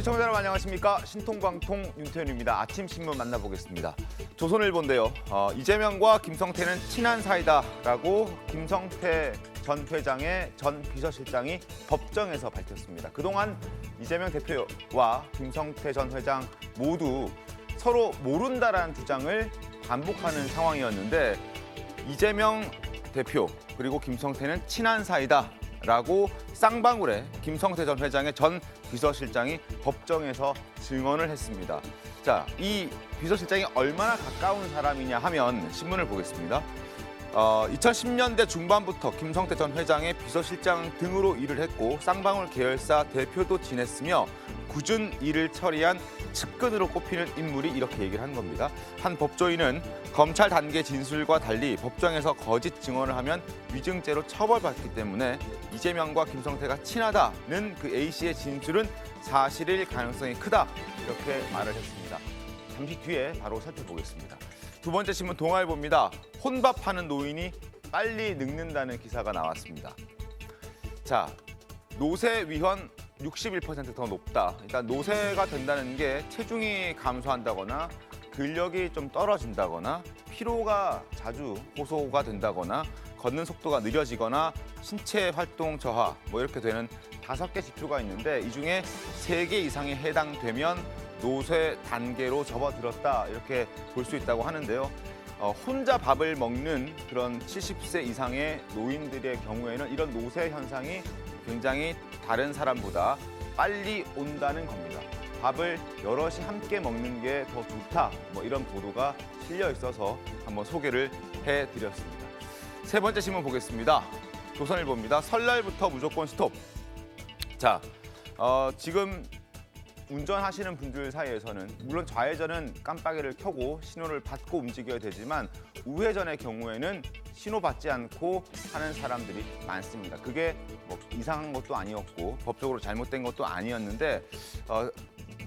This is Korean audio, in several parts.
시청자 여러분 안녕하십니까? 신통방통 윤태현입니다. 아침 신문 만나보겠습니다. 조선일보인데요. 이재명과 김성태는 친한 사이다라고 김성태 전 회장의 전 비서실장이 법정에서 밝혔습니다. 그동안 이재명 대표와 김성태 전 회장 모두 서로 모른다라는 주장을 반복하는 상황이었는데 이재명 대표 그리고 김성태는 친한 사이다라고 쌍방울에 김성태 전 회장의 전 비서실장이 법정에서 증언을 했습니다. 자, 이 비서실장이 얼마나 가까운 사람이냐 하면 신문을 보겠습니다. 2010년대 중반부터 김성태 전 회장의 비서실장 등으로 일을 했고 쌍방울 계열사 대표도 지냈으며 굳은 일을 처리한 측근으로 꼽히는 인물이 이렇게 얘기를 한 겁니다. 한 법조인은 검찰 단계 진술과 달리 법정에서 거짓 증언을 하면 위증죄로 처벌받기 때문에 이재명과 김성태가 친하다는 그 A씨의 진술은 사실일 가능성이 크다 이렇게 말을 했습니다. 잠시 뒤에 바로 살펴보겠습니다. 두 번째 신문 동아일보입니다. 혼밥하는 노인이 빨리 늙는다는 기사가 나왔습니다. 자, 노쇠 위험 61% 더 높다. 그러니까 노쇠가 된다는 게 체중이 감소한다거나 근력이 좀 떨어진다거나 피로가 자주 호소가 된다거나 걷는 속도가 느려지거나 신체 활동 저하 뭐 이렇게 되는 5개 지표가 있는데 이 중에 3개 이상이 해당되면 노쇠 단계로 접어들었다 이렇게 볼 수 있다고 하는데요. 혼자 밥을 먹는 그런 70세 이상의 노인들의 경우에는 이런 노쇠 현상이 굉장히 다른 사람보다 빨리 온다는 겁니다. 밥을 여럿이 함께 먹는 게 더 좋다. 뭐 이런 보도가 실려 있어서 한번 소개를 해드렸습니다. 세 번째 신문 보겠습니다. 조선일보입니다. 설날부터 무조건 스톱. 자, 지금 운전하시는 분들 사이에서는 물론 좌회전은 깜빡이를 켜고 신호를 받고 움직여야 되지만 우회전의 경우에는 신호 받지 않고 하는 사람들이 많습니다. 그게 뭐 이상한 것도 아니었고 법적으로 잘못된 것도 아니었는데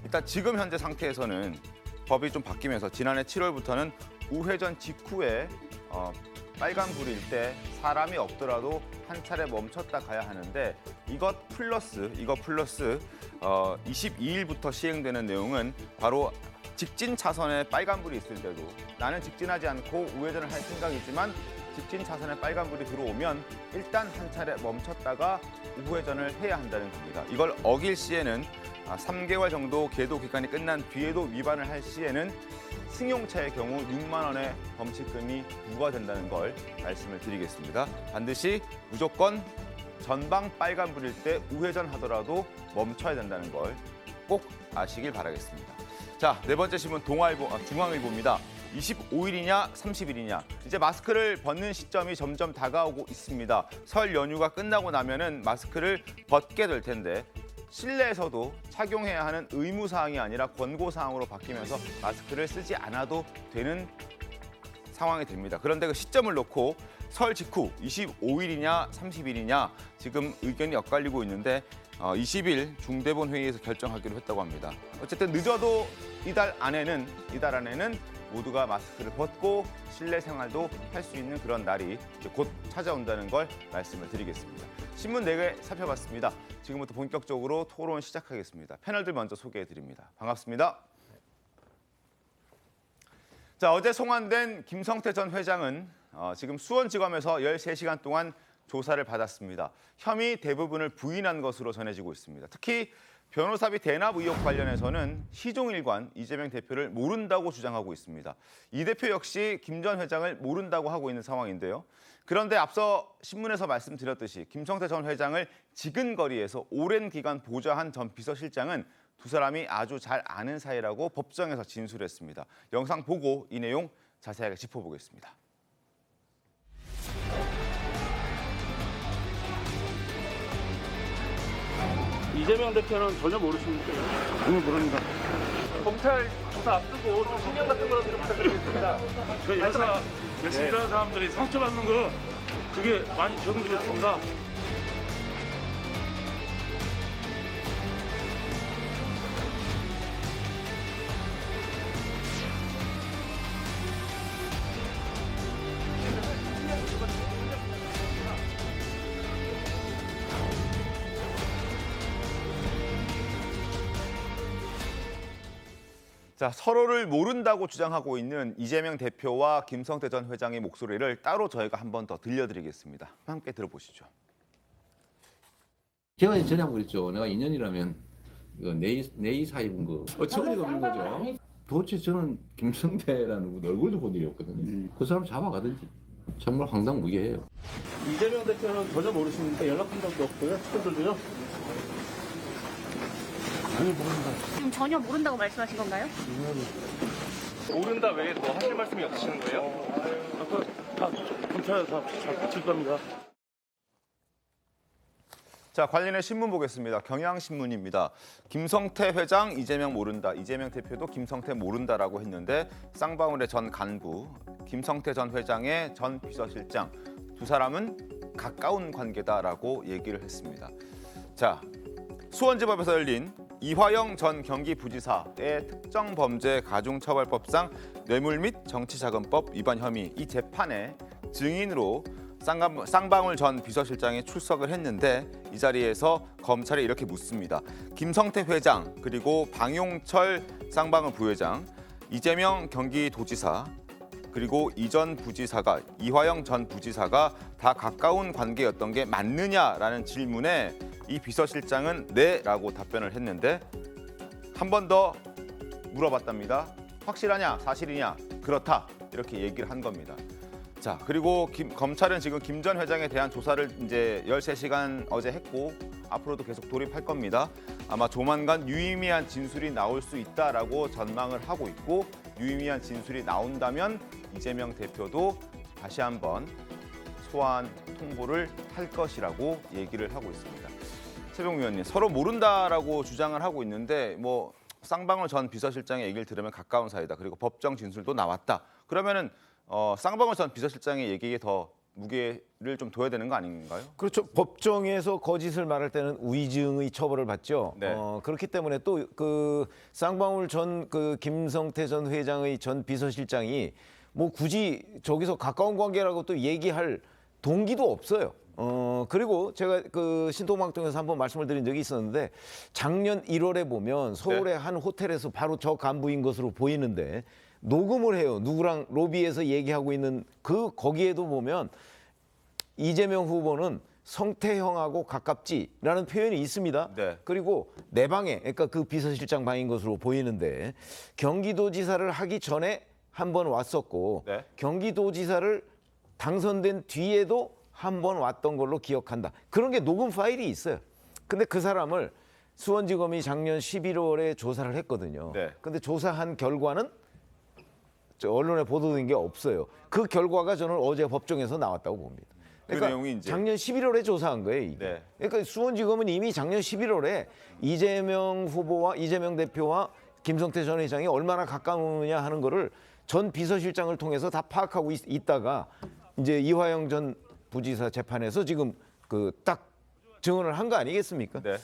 일단 지금 현재 상태에서는 법이 좀 바뀌면서 지난해 7월부터는 우회전 직후에 빨간불일 때 사람이 없더라도 한 차례 멈췄다 가야 하는데 이것 플러스 22일부터 시행되는 내용은 바로 직진 차선에 빨간불이 있을 때도 나는 직진하지 않고 우회전을 할 생각이지만 직진 차선에 빨간불이 들어오면 일단 한 차례 멈췄다가 우회전을 해야 한다는 겁니다. 이걸 어길 시에는 3개월 정도 계도 기간이 끝난 뒤에도 위반을 할 시에는 승용차의 경우 6만 원의 범칙금이 부과된다는 걸 말씀을 드리겠습니다. 반드시 무조건 전방 빨간불일 때 우회전하더라도 멈춰야 된다는 걸 꼭 아시길 바라겠습니다. 자, 네 번째 신문 중앙일보입니다. 25일이냐 30일이냐 이제 마스크를 벗는 시점이 점점 다가오고 있습니다. 설 연휴가 끝나고 나면은 마스크를 벗게 될 텐데 실내에서도 착용해야 하는 의무사항이 아니라 권고사항으로 바뀌면서 마스크를 쓰지 않아도 되는 상황이 됩니다. 그런데 그 시점을 놓고 설 직후 25일이냐 30일이냐 지금 의견이 엇갈리고 있는데 20일 중대본 회의에서 결정하기로 했다고 합니다. 어쨌든 늦어도 이달 안에는 모두가 마스크를 벗고 실내 생활도 할 수 있는 그런 날이 곧 찾아온다는 걸 말씀을 드리겠습니다. 신문 4개 살펴봤습니다. 지금부터 본격적으로 토론 시작하겠습니다. 패널들 먼저 소개해드립니다. 반갑습니다. 자, 어제 송환된 김성태 전 회장은 지금 수원지검에서 13시간 동안 조사를 받았습니다. 혐의 대부분을 부인한 것으로 전해지고 있습니다. 특히 변호사비 대납 의혹 관련해서는 시종일관 이재명 대표를 모른다고 주장하고 있습니다. 이 대표 역시 김 전 회장을 모른다고 하고 있는 상황인데요. 그런데 앞서 신문에서 말씀드렸듯이 김성태 전 회장을 지근거리에서 오랜 기간 보좌한 전 비서실장은 두 사람이 아주 잘 아는 사이라고 법정에서 진술했습니다. 영상 보고 이 내용 자세하게 짚어보겠습니다. 이재명 대표는 전혀 모르십니까? 오늘 모릅니다. 검찰 조사 앞두고 좀 신경 같은 거라도 좀 부탁드리겠습니다. 저 회사 열심히 일하는 사람들이 상처받는 거 그게 많이 적응됐습니다. 자, 서로를 모른다고 주장하고 있는 이재명 대표와 김성태 전 회장의 목소리를 따로 저희가 한 번 더 들려드리겠습니다. 함께 들어보시죠. 제가 전에 한번 그랬죠. 내가 2년이라면 내이 사입은 거 어처구니가 없는 거죠. 도대체 저는 김성태라는 얼굴도 본 적이 없거든요. 그 사람 잡아가든지. 정말 황당무계해요. 이재명 대표는 전혀 모르시니까 연락한 적도 없고요. 친구들도요. 지금 전혀 모른다고 말씀하신 건가요? 모른다 외에 더 하실 말씀이 없으시는 거예요? 다 검찰에 다 붙일 겁니다. 자, 관련해 신문 보겠습니다. 경향신문입니다. 김성태 회장 이재명 모른다. 이재명 대표도 김성태 모른다라고 했는데 쌍방울의 전 간부, 김성태 전 회장의 전 비서실장 두 사람은 가까운 관계다라고 얘기를 했습니다. 자, 수원지법에서 열린 이화영 전 경기부지사의 특정범죄가중처벌법상 뇌물 및 정치자금법 위반 혐의 이 재판에 증인으로 쌍방울 전 비서실장이 출석을 했는데 이 자리에서 검찰이 이렇게 묻습니다. 김성태 회장 그리고 방용철 쌍방울 부회장, 이재명 경기도지사 그리고 이전 부지사가 이화영 전 부지사가 다 가까운 관계였던 게 맞느냐라는 질문에 이 비서실장은 네라고 답변을 했는데 한 번 더 물어봤답니다. 확실하냐? 사실이냐? 그렇다. 이렇게 얘기를 한 겁니다. 자, 그리고 검찰은 지금 김 전 회장에 대한 조사를 이제 13시간 어제 했고 앞으로도 계속 돌입할 겁니다. 아마 조만간 유의미한 진술이 나올 수 있다라고 전망을 하고 있고 유의미한 진술이 나온다면 이재명 대표도 다시 한번 소환 통보를 할 것이라고 얘기를 하고 있습니다. 최병우 의원님, 서로 모른다라고 주장을 하고 있는데 뭐 쌍방울 전 비서실장의 얘기를 들으면 가까운 사이다. 그리고 법정 진술도 나왔다. 그러면은 쌍방울 전 비서실장의 얘기에 더 무게를 좀 둬야 되는 거 아닌가요? 그렇죠. 법정에서 거짓을 말할 때는 위증의 처벌을 받죠. 네. 그렇기 때문에 또 그 쌍방울 전 그 김성태 전 회장의 전 비서실장이 뭐 굳이 저기서 가까운 관계라고 또 얘기할 동기도 없어요. 그리고 제가 그 신통방통에서 한번 말씀을 드린 적이 있었는데 작년 1월에 보면 서울의 한 호텔에서 바로 저 간부인 것으로 보이는데 녹음을 해요. 누구랑 로비에서 얘기하고 있는 그 거기에도 보면 이재명 후보는 성태형하고 가깝지라는 표현이 있습니다. 네. 그리고 내 방에, 그러니까 그 비서실장 방인 것으로 보이는데 경기도지사를 하기 전에 한 번 왔었고 네. 경기도지사를 당선된 뒤에도 한 번 왔던 걸로 기억한다. 그런 게 녹음 파일이 있어요. 근데 그 사람을 수원지검이 작년 11월에 조사를 했거든요. 네. 근데 조사한 결과는 언론에 보도된 게 없어요. 그 결과가 저는 어제 법정에서 나왔다고 봅니다. 그러니까 내용이 이제 작년 11월에 조사한 거예요. 이게. 네. 그러니까 수원지검은 이미 작년 11월에 이재명 후보와 이재명 대표와 김성태 전 회장이 얼마나 가까우냐 하는 거를 전 비서실장을 통해서 다 파악하고 있다가 이제 이화영 전 부지사 재판에서 지금 그 딱 증언을 한 거 아니겠습니까? 네.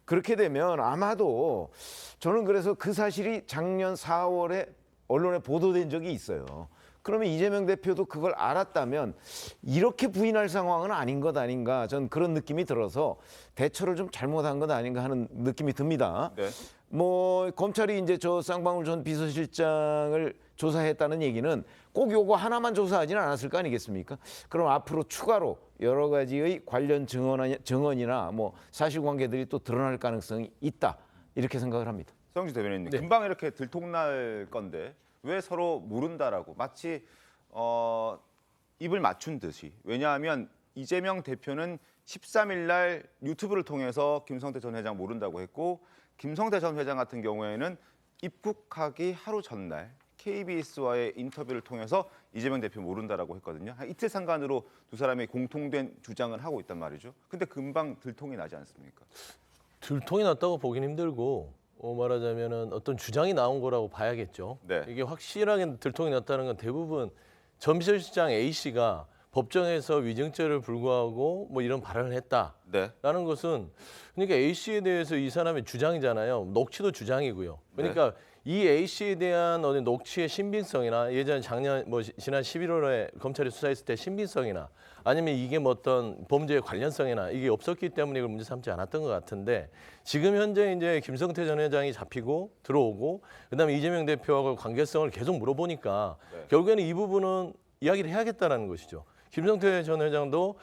그렇게 되면 아마도 저는 그래서 그 사실이 작년 4월에 언론에 보도된 적이 있어요. 그러면 이재명 대표도 그걸 알았다면 이렇게 부인할 상황은 아닌 것 아닌가, 전 그런 느낌이 들어서 대처를 좀 잘못한 것 아닌가 하는 느낌이 듭니다. 네. 뭐 검찰이 이제 저 쌍방울 전 비서실장을 조사했다는 얘기는 꼭 요거 하나만 조사하지는 않았을 거 아니겠습니까? 그럼 앞으로 추가로 여러 가지의 관련 증언이나 뭐 사실관계들이 또 드러날 가능성이 있다, 이렇게 생각을 합니다. 서영주 대변인님, 네. 금방 이렇게 들통날 건데 왜 서로 모른다라고 마치 입을 맞춘 듯이. 왜냐하면 이재명 대표는 13일 날 유튜브를 통해서 김성태 전 회장 모른다고 했고 김성태 전 회장 같은 경우에는 입국하기 하루 전날 KBS와의 인터뷰를 통해서 이재명 대표 모른다라고 했거든요. 한 이틀 상간으로 두 사람이 공통된 주장을 하고 있단 말이죠. 근데 금방 들통이 나지 않습니까? 들통이 났다고 보긴 힘들고 말하자면은 어떤 주장이 나온 거라고 봐야겠죠. 네. 이게 확실하게 들통이 났다는 건 대부분 전 비서실장 A 씨가 법정에서 위증죄를 불구하고 뭐 이런 발언을 했다라는 네. 것은 그러니까 A 씨에 대해서 이 사람의 주장이잖아요. 녹취도 주장이고요. 그러니까 이 A 씨에 대한 어떤 녹취의 신빙성이나 예전 작년 뭐 지난 11월에 검찰이 수사했을 때 신빙성이나 아니면 이게 뭐 어떤 범죄의 관련성이나 이게 없었기 때문에 이걸 문제 삼지 않았던 것 같은데 지금 현재 이제 김성태 전 회장이 잡히고 들어오고 그다음에 이재명 대표하고 관계성을 계속 물어보니까 결국에는 이 부분은 이야기를 해야겠다라는 것이죠. 김성태 전 회장도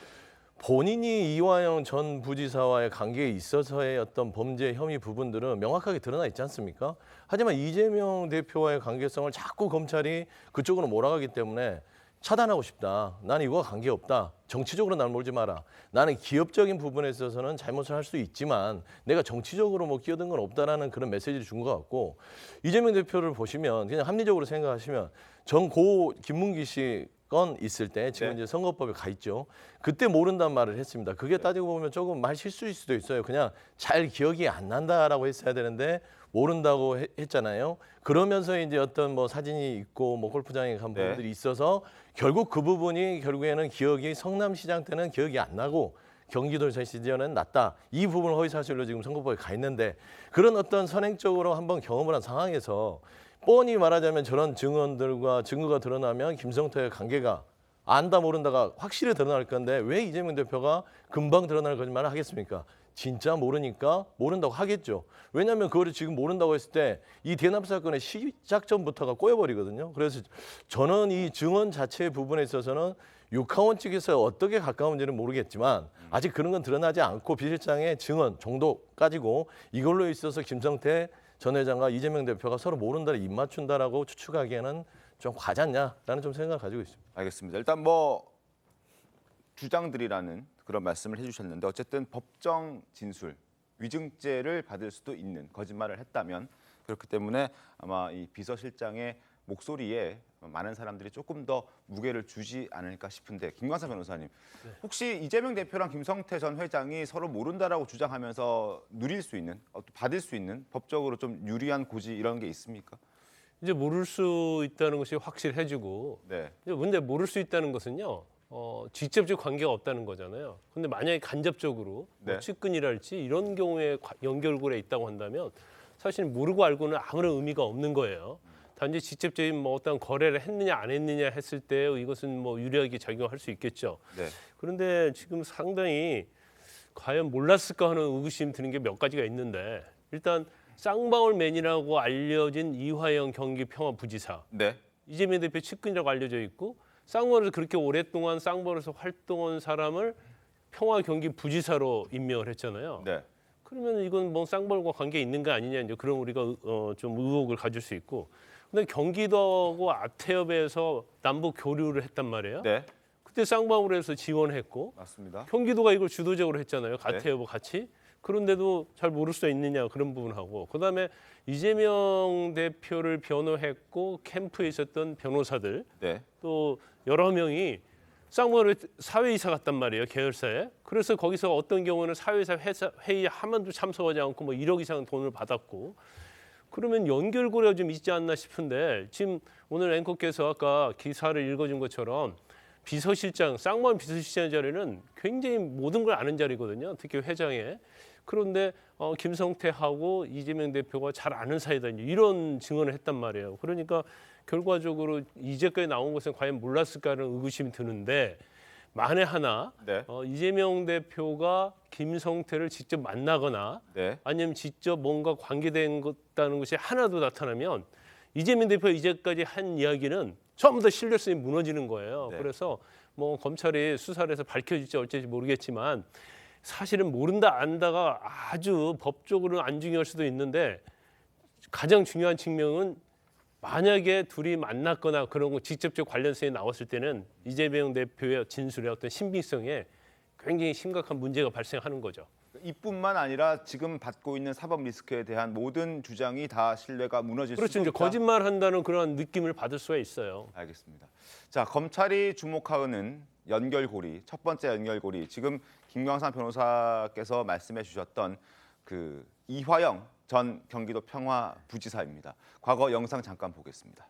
본인이 이화영 전 부지사와의 관계에 있어서의 어떤 범죄 혐의 부분들은 명확하게 드러나 있지 않습니까? 하지만 이재명 대표와의 관계성을 자꾸 검찰이 그쪽으로 몰아가기 때문에 차단하고 싶다. 나는 이거와 관계없다. 정치적으로 날 몰지 마라. 나는 기업적인 부분에 있어서는 잘못을 할 수 있지만 내가 정치적으로 뭐 끼어든 건 없다라는 그런 메시지를 준 것 같고 이재명 대표를 보시면 그냥 합리적으로 생각하시면 전고 김문기 씨 건 있을 때 지금 이제 선거법에 가 있죠. 그때 모른다는 말을 했습니다. 그게 따지고 보면 조금 말 실수일 수도 있어요. 그냥 잘 기억이 안 난다라고 했어야 되는데 모른다고 했잖아요. 그러면서 이제 어떤 뭐 사진이 있고 뭐 골프장에 간 부분들이 있어서 결국 그 부분이 결국에는 기억이 성남시장 때는 기억이 안 나고 경기도지사 시절은 났다. 이 부분을 허위사실로 지금 선거법에 가 있는데 그런 어떤 선행적으로 한번 경험을 한 상황에서 뻔히 말하자면 저런 증언들과 증거가 드러나면 김성태의 관계가 안다 모른다가 확실히 드러날 건데 왜 이재명 대표가 금방 드러날 거짓말을 하겠습니까? 진짜 모르니까 모른다고 하겠죠. 왜냐하면 그거를 지금 모른다고 했을 때 이 대납 사건의 시작 전부터가 꼬여버리거든요. 그래서 저는 이 증언 자체 부분에 있어서는 육하원 측에서 어떻게 가까운지는 모르겠지만 아직 그런 건 드러나지 않고 비실장의 증언 정도까지고 이걸로 있어서 김성태 전 회장과 이재명 대표가 서로 모른다를 입 맞춘다라고 추측하기에는 좀 과하지 않냐라는 좀 생각을 가지고 있습니다. 알겠습니다. 일단 뭐 주장들이라는 그런 말씀을 해주셨는데 어쨌든 법정 진술, 위증죄를 받을 수도 있는 거짓말을 했다면 그렇기 때문에 아마 이 비서실장의 목소리에 많은 사람들이 조금 더 무게를 주지 않을까 싶은데 김광사 변호사님 혹시 이재명 대표랑 김성태 전 회장이 서로 모른다라고 주장하면서 누릴 수 있는 받을 수 있는 법적으로 좀 유리한 고지 이런 게 있습니까? 이제 모를 수 있다는 것이 확실해지고 네. 근데 모를 수 있다는 것은요. 직접적 관계가 없다는 거잖아요. 근데 만약에 간접적으로 네. 뭐 측근이랄지 이런 경우에 연결고리에 있다고 한다면 사실 모르고 알고는 아무런 의미가 없는 거예요. 단지 직접적인 뭐 어떤 거래를 했느냐 안 했느냐 했을 때 이것은 뭐 유리하게 작용할 수 있겠죠. 네. 그런데 지금 상당히 과연 몰랐을까 하는 의구심 드는 게 몇 가지가 있는데 일단 쌍방울맨이라고 알려진 이화영 경기평화부지사 네. 이재명 대표 측근이라고 알려져 있고 쌍방울에서 그렇게 오랫동안 쌍방울에서 활동한 사람을 평화경기부지사로 임명을 했잖아요. 네. 그러면 이건 뭐 쌍방울과 관계 있는 거 아니냐 이제 그런 우리가 좀 의혹을 가질 수 있고 근데 경기도하고 아태협에서 남북 교류를 했단 말이에요. 네. 그때 쌍방울에서 지원했고 맞습니다. 경기도가 이걸 주도적으로 했잖아요. 아태협과 같이. 그런데도 잘 모를 수 있느냐 그런 부분하고 그다음에 이재명 대표를 변호했고 캠프에 있었던 변호사들 네. 또 여러 명이 쌍방울에 사회이사 갔단 말이에요. 계열사에. 그래서 거기서 어떤 경우는 사회이사 회의 한 번도 참석하지 않고 뭐 1억 이상 돈을 받았고 그러면 연결고리가 좀 있지 않나 싶은데 지금 오늘 앵커께서 아까 기사를 읽어준 것처럼 비서실장, 쌍방울 비서실장 자리는 굉장히 모든 걸 아는 자리거든요. 특히 회장에. 그런데 김성태하고 이재명 대표가 잘 아는 사이다 이런 증언을 했단 말이에요. 그러니까 결과적으로 이제까지 나온 것은 과연 몰랐을까라는 의구심이 드는데 만에 하나 네. 이재명 대표가 김성태를 직접 만나거나 네. 아니면 직접 뭔가 관계된 것다는 것이 하나도 나타나면 이재명 대표가 이제까지 한 이야기는 처음부터 신뢰성이 무너지는 거예요. 네. 그래서 뭐 검찰이 수사를 해서 밝혀질지 어쩔지 모르겠지만 사실은 모른다 안다가 아주 법적으로는 안 중요할 수도 있는데 가장 중요한 측면은 만약에 둘이 만났거나 그런 거 직접적 관련성이 나왔을 때는 이재명 대표의 진술의 어떤 신빙성에 굉장히 심각한 문제가 발생하는 거죠. 이뿐만 아니라 지금 받고 있는 사법 리스크에 대한 모든 주장이 다 신뢰가 무너질 그렇죠. 수 있다. 이제 거짓말한다는 그런 느낌을 받을 수가 있어요. 알겠습니다. 자, 검찰이 주목하는 연결고리, 첫 번째 연결고리. 지금 김광산 변호사께서 말씀해 주셨던 그 이화영 전 경기도 평화부지사입니다. 과거 영상 잠깐 보겠습니다.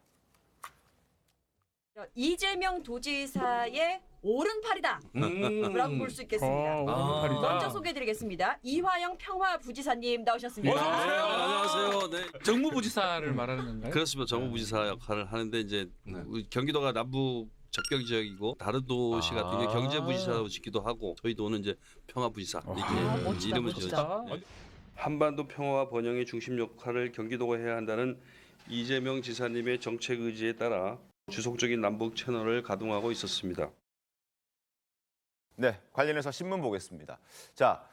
이재명 도지사의 오른팔이다 라고 볼 수 있겠습니다. 오른팔이다. 먼저 소개해드리겠습니다. 이화영 평화부지사님 나오셨습니다. 안녕하세요. 네. 정무부지사를 말하는 건가요? 그렇습니다. 정무부지사 역할을 하는데 이제 우리 경기도가 남북 접경 지역이고 다른 도시 같은 경우 경제부지사로 짓기도 하고 저희 도는 이제 평화부지사 이렇게 멋지다, 이름을 멋지다. 지었죠. 한반도 평화와 번영의 중심 역할을 경기도가 해야 한다는 이재명 지사님의 정책 의지에 따라 지속적인 남북 채널을 가동하고 있었습니다. 네, 관련해서 신문 보겠습니다. 자,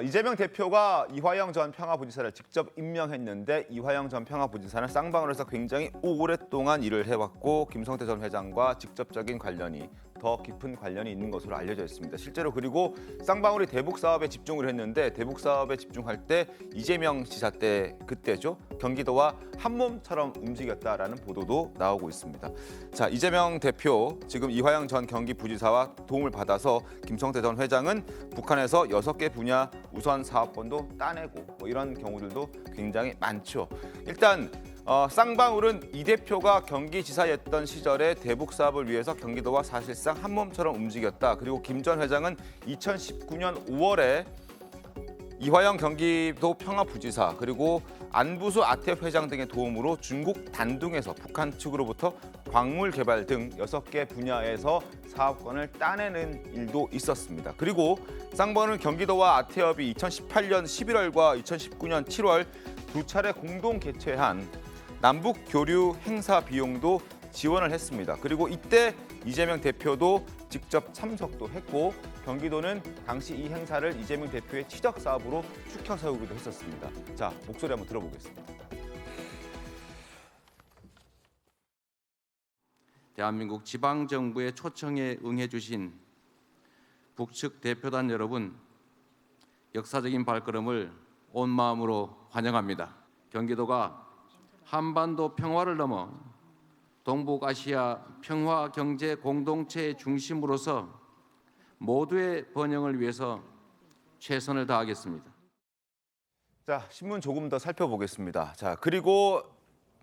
이재명 대표가 이화영 전 평화부지사를 직접 임명했는데 이화영 전 평화부지사는 쌍방울 에서 굉장히 오랫동안 일을 해왔고 김성태 전 회장과 직접적인 관련이 더 깊은 관련이 있는 것으로 알려져 있습니다. 실제로 그리고 쌍방울이 대북 사업에 집중을 했는데 대북 사업에 집중할 때 이재명 지사 때 그때죠. 경기도와 한 몸처럼 움직였다라는 보도도 나오고 있습니다. 자, 이재명 대표 지금 이화영 전 경기부지사와 도움을 받아서 김성태 전 회장은 북한에서 6개 분야 우선 사업권도 따내고 뭐 이런 경우들도 굉장히 많죠. 일단 쌍방울은 이 대표가 경기지사였던 시절에 대북 사업을 위해서 경기도와 사실상 한 몸처럼 움직였다. 그리고 김 전 회장은 2019년 5월에 이화영 경기도 평화부지사 그리고 안부수 아태F 회장 등의 도움으로 중국 단둥에서 북한 측으로부터 광물 개발 등 6개 분야에서 사업권을 따내는 일도 있었습니다. 그리고 쌍방울 경기도와 아태협이 2018년 11월과 2019년 7월 두 차례 공동 개최한 남북 교류 행사 비용도 지원을 했습니다. 그리고 이때 이재명 대표도 직접 참석도 했고 경기도는 당시 이 행사를 이재명 대표의 치적 사업으로 추켜 세우기도 했었습니다. 자, 목소리 한번 들어보겠습니다. 대한민국 지방정부의 초청에 응해주신 북측 대표단 여러분, 역사적인 발걸음을 온 마음으로 환영합니다. 경기도가 한반도 평화를 넘어 동북아시아 평화 경제 공동체의 중심으로서 모두의 번영을 위해서 최선을 다하겠습니다. 자, 신문 조금 더 살펴보겠습니다. 자, 그리고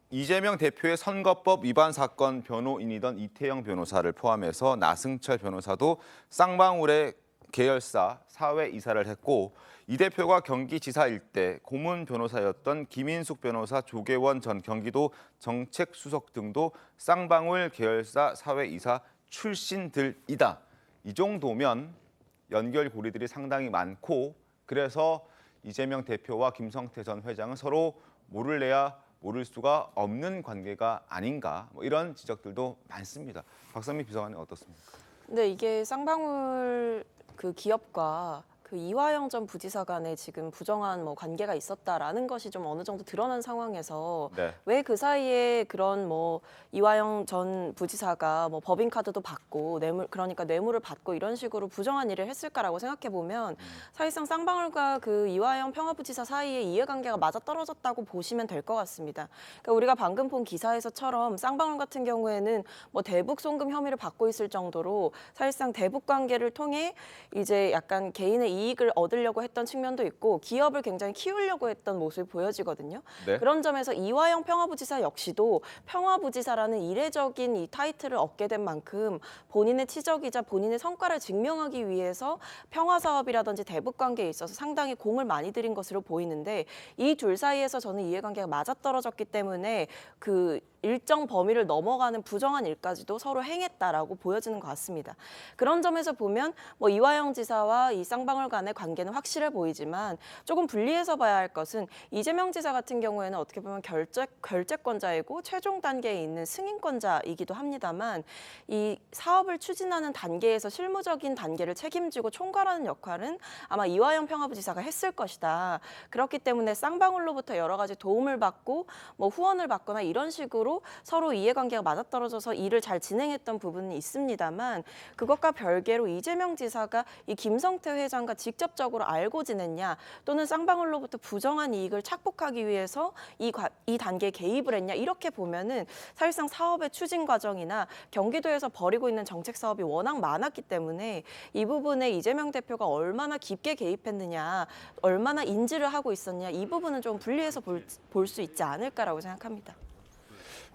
이재명 대표의 선거법 위반 사건 변호인이던 이태영 변호사를 포함해서 나승철 변호사도 쌍방울의 계열사 사회 이사를 했고 이 대표가 경기지사일 때 고문 변호사였던 김인숙 변호사, 조계원 전 경기도 정책수석 등도 쌍방울 계열사 사회 이사 출신들이다. 이 정도면 연결고리들이 상당히 많고 그래서 이재명 대표와 김성태 전 회장은 서로 모를래야 모를 수가 없는 관계가 아닌가 뭐 이런 지적들도 많습니다. 박선미 비서관은 어떻습니까? 근데 이게 쌍방울 그 기업과 그 이화영 전 부지사 간에 지금 부정한 뭐 관계가 있었다라는 것이 좀 어느 정도 드러난 상황에서 네. 왜 그 사이에 그런 뭐 이화영 전 부지사가 뭐 법인카드도 받고 그러니까 뇌물을 받고 이런 식으로 부정한 일을 했을까라고 생각해 보면 사실상 쌍방울과 그 이화영 평화부지사 사이에 이해관계가 맞아떨어졌다고 보시면 될 것 같습니다. 그러니까 우리가 방금 본 기사에서처럼 쌍방울 같은 경우에는 뭐 대북 송금 혐의를 받고 있을 정도로 사실상 대북 관계를 통해 이제 약간 개인의 이익을 얻으려고 했던 측면도 있고 기업을 굉장히 키우려고 했던 모습이 보여지거든요. 네. 그런 점에서 이화영 평화부지사 역시도 평화부지사라는 이례적인 이 타이틀을 얻게 된 만큼 본인의 치적이자 본인의 성과를 증명하기 위해서 평화사업이라든지 대북관계에 있어서 상당히 공을 많이 들인 것으로 보이는데 이 둘 사이에서 저는 이해관계가 맞아떨어졌기 때문에 그 일정 범위를 넘어가는 부정한 일까지도 서로 행했다라고 보여지는 것 같습니다. 그런 점에서 보면 뭐 이화영 지사와 이 쌍방울 간의 관계는 확실해 보이지만 조금 분리해서 봐야 할 것은 이재명 지사 같은 경우에는 어떻게 보면 결재권자이고 최종 단계에 있는 승인권자이기도 합니다만 이 사업을 추진하는 단계에서 실무적인 단계를 책임지고 총괄하는 역할은 아마 이화영 평화부지사가 했을 것이다. 그렇기 때문에 쌍방울로부터 여러 가지 도움을 받고 뭐 후원을 받거나 이런 식으로 서로 이해관계가 맞아떨어져서 일을 잘 진행했던 부분은 있습니다만 그것과 별개로 이재명 지사가 이 김성태 회장과 직접적으로 알고 지냈냐 또는 쌍방울로부터 부정한 이익을 착복하기 위해서 이 단계에 개입을 했냐 이렇게 보면은 사실상 사업의 추진 과정이나 경기도에서 벌이고 있는 정책 사업이 워낙 많았기 때문에 이 부분에 이재명 대표가 얼마나 깊게 개입했느냐 얼마나 인지를 하고 있었냐 이 부분은 좀 분리해서 볼 수 있지 않을까라고 생각합니다.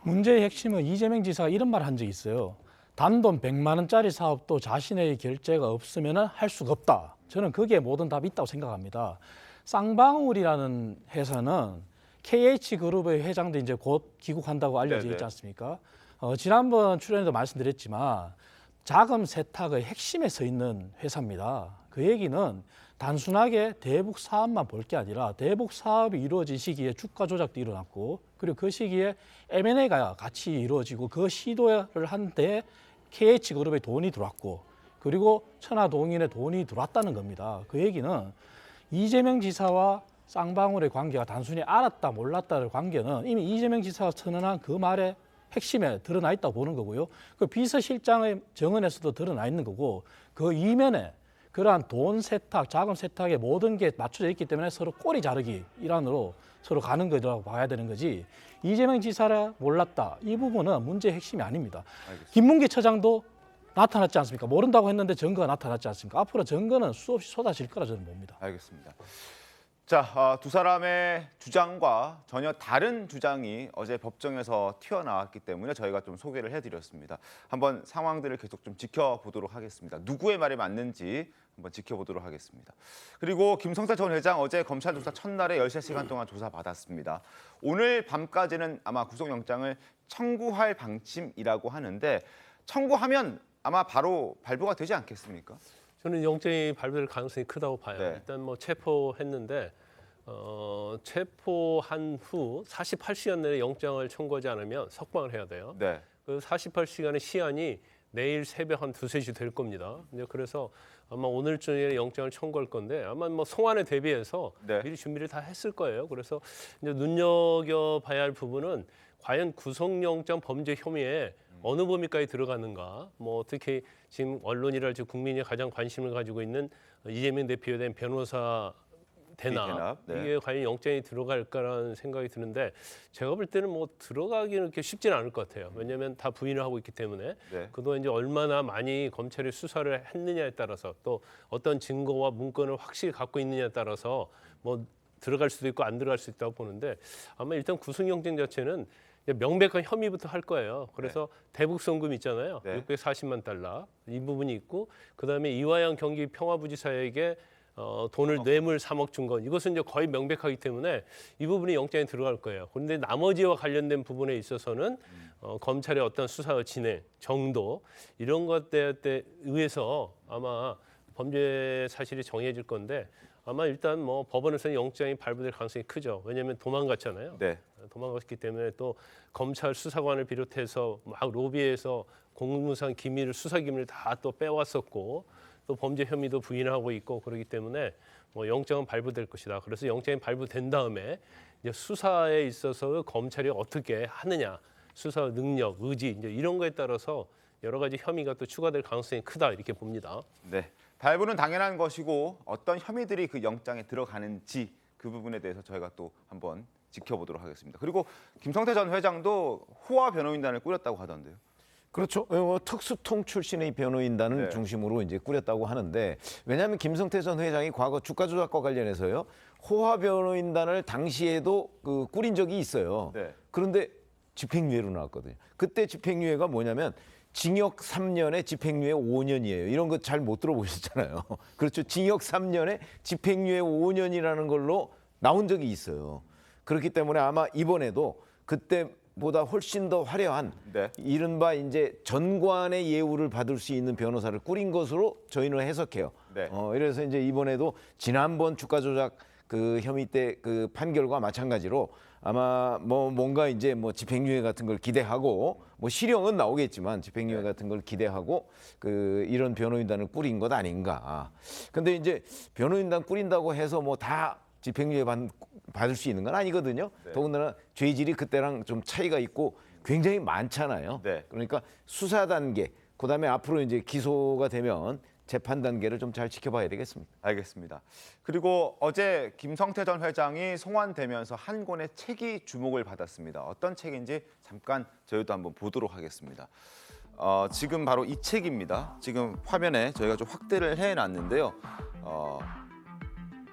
문제의 핵심은 이재명 지사가 이런 말을 한 적이 있어요. 단돈 100만 원짜리 사업도 자신의 결재가 없으면 할 수가 없다. 저는 거기에 모든 답이 있다고 생각합니다. 쌍방울이라는 회사는 KH그룹의 회장도 이제 곧 귀국한다고 알려져 있지 않습니까? 지난번 출연에도 말씀드렸지만 자금 세탁의 핵심에 서 있는 회사입니다. 그 얘기는 단순하게 대북 사업만 볼 게 아니라 대북 사업이 이루어진 시기에 주가 조작도 일어났고 그리고 그 시기에 M&A가 같이 이루어지고 그 시도를 한데 KH그룹에 돈이 들어왔고 그리고 천하동인의 돈이 들어왔다는 겁니다. 그 얘기는 이재명 지사와 쌍방울의 관계가 단순히 알았다 몰랐다의 관계는 이미 이재명 지사가 선언한 그 말의 핵심에 드러나 있다고 보는 거고요. 그 비서실장의 정언에서도 드러나 있는 거고 그 이면에 그러한 돈 세탁, 자금 세탁의 모든 게 맞춰져 있기 때문에 서로 꼬리 자르기 일환으로 서로 가는 거라고 봐야 되는 거지. 이재명 지사를 몰랐다. 이 부분은 문제의 핵심이 아닙니다. 알겠습니다. 김문기 처장도 나타났지 않습니까? 모른다고 했는데 증거가 나타났지 않습니까? 앞으로 증거는 수없이 쏟아질 거라 저는 봅니다. 알겠습니다. 자, 두 사람의 주장과 전혀 다른 주장이 어제 법정에서 튀어나왔기 때문에 저희가 좀 소개를 해드렸습니다. 한번 상황들을 계속 좀 지켜보도록 하겠습니다. 누구의 말이 맞는지 한번 지켜보도록 하겠습니다. 그리고 김성태 전 회장 어제 검찰 조사 첫날에 13시간 동안 조사받았습니다. 오늘 밤까지는 아마 구속영장을 청구할 방침이라고 하는데 청구하면 아마 바로 발부가 되지 않겠습니까? 저는 영장이 발부될 가능성이 크다고 봐요. 네. 일단 뭐 체포했는데 체포한 후 48시간 내에 영장을 청구하지 않으면 석방을 해야 돼요. 네. 그 48시간의 시한이 내일 새벽 한 2-3시 될 겁니다. 이제 그래서 아마 오늘 중에 영장을 청구할 건데 아마 뭐 송환에 대비해서 네. 미리 준비를 다 했을 거예요. 그래서 이제 눈여겨봐야 할 부분은 과연 구속영장 범죄 혐의에 어느 범위까지 들어가는가. 뭐 특히 지금 언론이랄지 국민이 가장 관심을 가지고 있는 이재명 대표에 대한 변호사 대납, 네. 이게 과연 영장이 들어갈까라는 생각이 드는데 제가 볼 때는 뭐 들어가기는 그렇게 쉽지는 않을 것 같아요. 왜냐하면 다 부인을 하고 있기 때문에 네. 그동안 이제 얼마나 많이 검찰이 수사를 했느냐에 따라서 또 어떤 증거와 문건을 확실히 갖고 있느냐에 따라서 뭐 들어갈 수도 있고 안 들어갈 수 있다고 보는데 아마 일단 구속영장 자체는 명백한 혐의부터 할 거예요. 그래서 대북 송금 있잖아요. 네. 640만 달러 이 부분이 있고 그다음에 이화영 경기 평화부지사에게 돈을 뇌물 3억 준 건 이것은 이제 거의 명백하기 때문에 이 부분이 영장에 들어갈 거예요. 그런데 나머지와 관련된 부분에 있어서는 검찰의 어떤 수사 진행 정도 이런 것들에 의해서 아마 범죄 사실이 정해질 건데 아마 일단 뭐 법원에서는 영장이 발부될 가능성이 크죠. 왜냐하면 도망갔잖아요. 네. 도망갔기 때문에 또 검찰 수사관을 비롯해서 막 로비해서 공무상 기밀을 수사 기밀을 다 또 빼왔었고 또 범죄 혐의도 부인하고 있고 그렇기 때문에 뭐 영장은 발부될 것이다. 그래서 영장이 발부된 다음에 이제 수사에 있어서 검찰이 어떻게 하느냐, 수사 능력, 의지 이제 이런 거에 따라서 여러 가지 혐의가 또 추가될 가능성이 크다 이렇게 봅니다. 네. 발부는 당연한 것이고 어떤 혐의들이 그 영장에 들어가는지 그 부분에 대해서 저희가 또 한번 지켜보도록 하겠습니다. 그리고 김성태 전 회장도 호화 변호인단을 꾸렸다고 하던데요. 그렇죠. 특수통 출신의 변호인단을 네. 중심으로 이제 꾸렸다고 하는데 왜냐하면 김성태 전 회장이 과거 주가 조작과 관련해서요 호화 변호인단을 당시에도 꾸린 적이 있어요. 네. 그런데 집행유예로 나왔거든요. 그때 집행유예가 뭐냐면 징역 3년에 집행유예 5년이에요. 이런 거 잘 못 들어보셨잖아요. 그렇죠. 징역 3년에 집행유예 5년이라는 걸로 나온 적이 있어요. 그렇기 때문에 아마 이번에도 그때보다 훨씬 더 화려한 네. 이른바 이제 전관의 예우를 받을 수 있는 변호사를 꾸린 것으로 저희는 해석해요. 네. 이래서 이제 이번에도 지난번 주가 조작 그 혐의 때 그 판결과 마찬가지로 아마 뭐 뭔가 이제 뭐 집행유예 같은 걸 기대하고 뭐 실형은 나오겠지만 집행유예 같은 걸 기대하고 이런 변호인단을 꾸린 것 아닌가. 근데 이제 변호인단 꾸린다고 해서 뭐 다 집행유예 받을 수 있는 건 아니거든요. 네. 더군다나 죄질이 그때랑 좀 차이가 있고 굉장히 많잖아요. 네. 그러니까 수사 단계, 그다음에 앞으로 이제 기소가 되면 재판 단계를 좀 잘 지켜봐야 되겠습니다. 알겠습니다. 그리고 어제 김성태 전 회장이 송환되면서 한 권의 책이 주목을 받았습니다. 어떤 책인지 잠깐 저희도 한번 보도록 하겠습니다. 지금 바로 이 책입니다. 지금 화면에 저희가 좀 확대를 해놨는데요.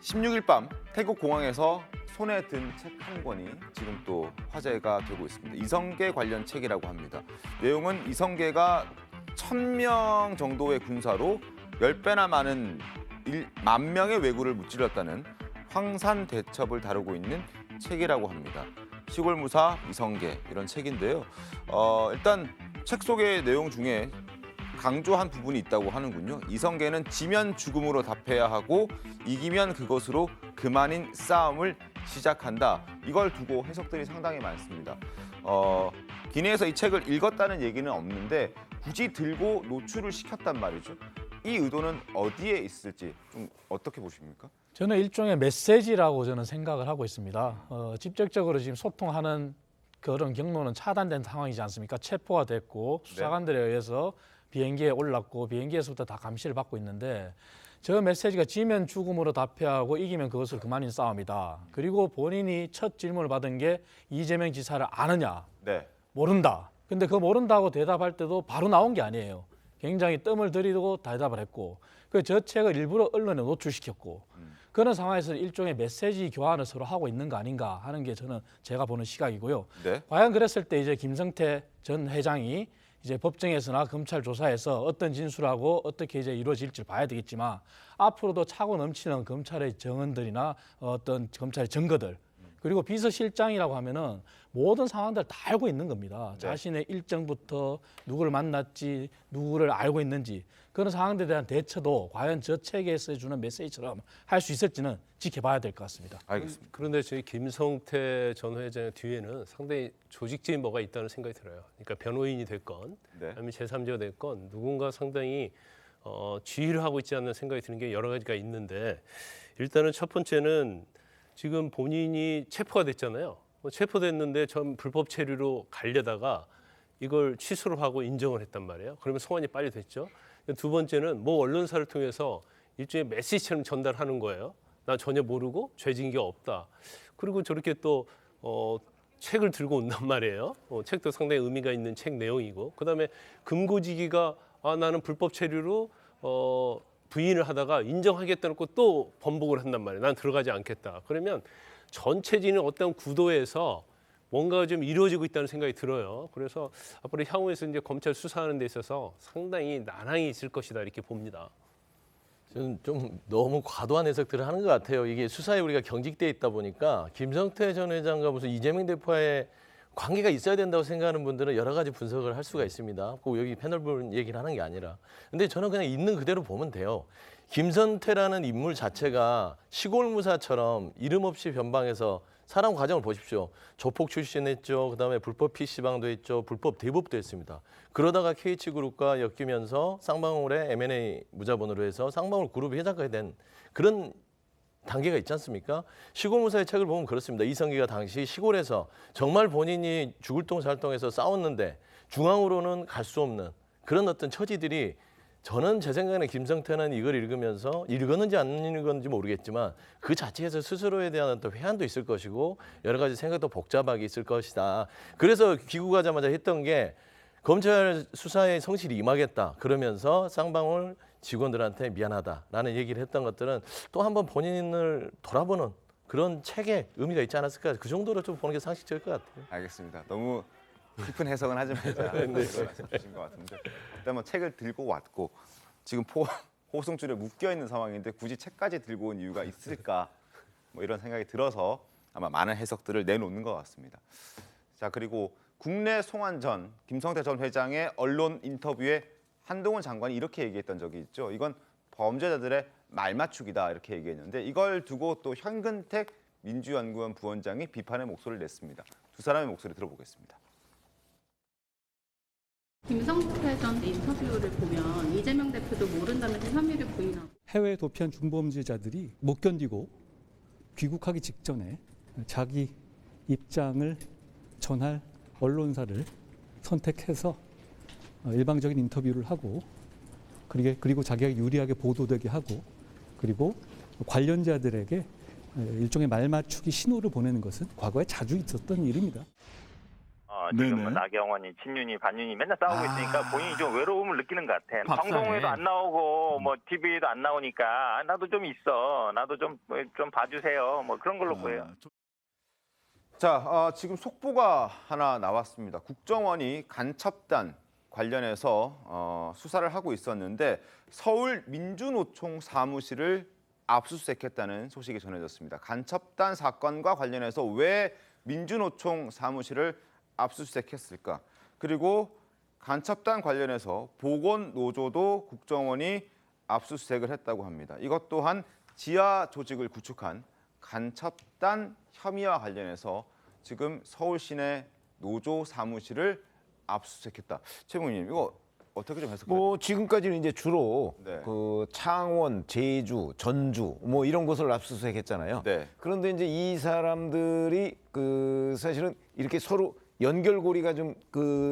16일 밤 태국 공항에서 손에 든 책 한 권이 지금 또 화제가 되고 있습니다. 이성계 관련 책이라고 합니다. 내용은 이성계가 1000명 정도의 군사로 10배나 많은 1만 명의 왜구를 무찔렀다는 황산대첩을 다루고 있는 책이라고 합니다. 시골무사 이성계 이런 책인데요. 일단 책 속의 내용 중에 강조한 부분이 있다고 하는군요. 이성계는 지면 죽음으로 답해야 하고 이기면 그것으로 그만인 싸움을 시작한다. 이걸 두고 해석들이 상당히 많습니다. 기내에서 이 책을 읽었다는 얘기는 없는데 굳이 들고 노출을 시켰단 말이죠. 이 의도는 어디에 있을지 좀 어떻게 보십니까? 저는 일종의 메시지라고 저는 생각을 하고 있습니다. 직접적으로 지금 소통하는 그런 경로는 차단된 상황이지 않습니까? 체포가 됐고 수사관들에 의해서 비행기에 올랐고 비행기에서부터 다 감시를 받고 있는데 저 메시지가 지면 죽음으로 답해야 하고 이기면 그것을 그만인 싸움이다. 그리고 본인이 첫 질문을 받은 게 이재명 지사를 아느냐? 네. 모른다. 근데 그 모른다고 대답할 때도 바로 나온 게 아니에요. 굉장히 뜸을 들이고 대답을 했고 저 책을 일부러 언론에 노출시켰고 그런 상황에서 일종의 메시지 교환을 서로 하고 있는 거 아닌가 하는 게 저는 제가 보는 시각이고요. 네. 과연 그랬을 때 이제 김성태 전 회장이 이제 법정에서나 검찰 조사에서 어떤 진술하고 어떻게 이제 이루어질지 봐야 되겠지만 앞으로도 차고 넘치는 검찰의 정언들이나 어떤 검찰의 증거들 그리고 비서실장이라고 하면은 모든 상황들 다 알고 있는 겁니다. 네. 자신의 일정부터 누구를 만났지, 누구를 알고 있는지 그런 상황들에 대한 대처도 과연 저 책에서 주는 메시지처럼 할 수 있을지는 지켜봐야 될 것 같습니다. 알겠습니다. 그런데 저희 김성태 전 회장의 뒤에는 상당히 조직적인 뭐가 있다는 생각이 들어요. 그러니까 변호인이 됐건 네. 아니면 제3자가 됐건 누군가 상당히 지휘를 하고 있지 않는 생각이 드는 게 여러 가지가 있는데 일단은 첫 번째는 지금 본인이 체포가 됐잖아요. 체포됐는데 전 불법 체류로 가려다가 이걸 취소를 하고 인정을 했단 말이에요. 그러면 소환이 빨리 됐죠. 두 번째는 뭐 언론사를 통해서 일종의 메시지처럼 전달하는 거예요. 나 전혀 모르고 죄진 게 없다. 그리고 저렇게 또 책을 들고 온단 말이에요. 책도 상당히 의미가 있는 책 내용이고 그다음에 금고지기가 나는 불법 체류로 부인을 하다가 인정하겠다는 거 또 번복을 한단 말이에요. 난 들어가지 않겠다. 그러면 전체적인 어떤 구도에서 뭔가 좀 이루어지고 있다는 생각이 들어요. 그래서 앞으로 향후에서 이제 검찰 수사하는 데 있어서 상당히 난항이 있을 것이다 이렇게 봅니다. 저는 좀 너무 과도한 해석들을 하는 것 같아요. 이게 수사에 우리가 경직돼 있다 보니까 김성태 전 회장과 무슨 이재명 대표의 관계가 있어야 된다고 생각하는 분들은 여러 가지 분석을 할 수가 있습니다. 꼭 여기 패널분 얘기를 하는 게 아니라. 근데 저는 그냥 있는 그대로 보면 돼요. 김성태라는 인물 자체가 시골무사처럼 이름 없이 변방해서 사람 과정을 보십시오. 조폭 출신했죠. 그다음에 불법 PC방도 했죠. 불법 대법도 했습니다. 그러다가 KH그룹과 엮이면서 쌍방울의 M&A 무자본으로 해서 쌍방울 그룹 회장까지 된 그런 단계가 있지 않습니까? 시골무사의 책을 보면 그렇습니다. 이성계가 당시 시골에서 정말 본인이 죽을 똥 살 똥해서 싸웠는데 중앙으로는 갈 수 없는 그런 어떤 처지들이 저는 제 생각에는 김성태는 이걸 읽으면서 읽었는지 안 읽었는지 모르겠지만 그 자체에서 스스로에 대한 어떤 회한도 있을 것이고 여러 가지 생각도 복잡하게 있을 것이다. 그래서 귀국하자마자 했던 게 검찰 수사에 성실히 임하겠다. 그러면서 쌍방울 직원들한테 미안하다라는 얘기를 했던 것들은 또 한번 본인을 돌아보는 그런 책에 의미가 있지 않았을까. 그 정도로 좀 보는 게 상식적일 것 같아요. 알겠습니다. 너무 깊은 해석은 하지 말자. 네. 말씀하신 것 같은데 일단 뭐 책을 들고 왔고 지금 호송줄에 묶여 있는 상황인데 굳이 책까지 들고 온 이유가 있을까? 뭐 이런 생각이 들어서 아마 많은 해석들을 내놓는 것 같습니다. 자 그리고 국내 송환 전 김성태 전 회장의 언론 인터뷰에 한동훈 장관이 이렇게 얘기했던 적이 있죠. 이건 범죄자들의 말맞추기다 이렇게 얘기했는데 이걸 두고 또 현근택 민주연구원 부원장이 비판의 목소리를 냈습니다. 두 사람의 목소리 들어보겠습니다. 김성태 전 인터뷰를 보면 이재명 대표도 모른다면서 혐의를 부인하고 해외 도피한 중범죄자들이 못 견디고 귀국하기 직전에 자기 입장을 전할 언론사를 선택해서 일방적인 인터뷰를 하고 그리고 자기가 유리하게 보도되게 하고 그리고 관련자들에게 일종의 말맞추기 신호를 보내는 것은 과거에 자주 있었던 일입니다. 지금은 나경원이, 친윤이, 반윤이 맨날 싸우고 있으니까 본인이 좀 외로움을 느끼는 것 같아. 방송에도 안 나오고 뭐 TV에도 안 나오니까 나도 좀 있어. 나도 좀 봐주세요. 뭐 그런 걸로 보여요. 자, 지금 속보가 하나 나왔습니다. 국정원이 간첩단 관련해서 수사를 하고 있었는데 서울 민주노총 사무실을 압수수색했다는 소식이 전해졌습니다. 간첩단 사건과 관련해서 왜 민주노총 사무실을 압수수색했을까? 그리고 간첩단 관련해서 보건노조도 국정원이 압수수색을 했다고 합니다. 이것 또한 지하 조직을 구축한 간첩단 혐의와 관련해서 지금 서울 시내 노조 사무실을 압수수색했다. 최 의원님, 이거 어떻게 좀 해석해요? 뭐 지금까지는 이제 주로 네. 그 창원, 제주, 전주 뭐 이런 곳을 압수수색했잖아요. 네. 그런데 이제 이 사람들이 그 사실은 이렇게 서로 연결고리가 좀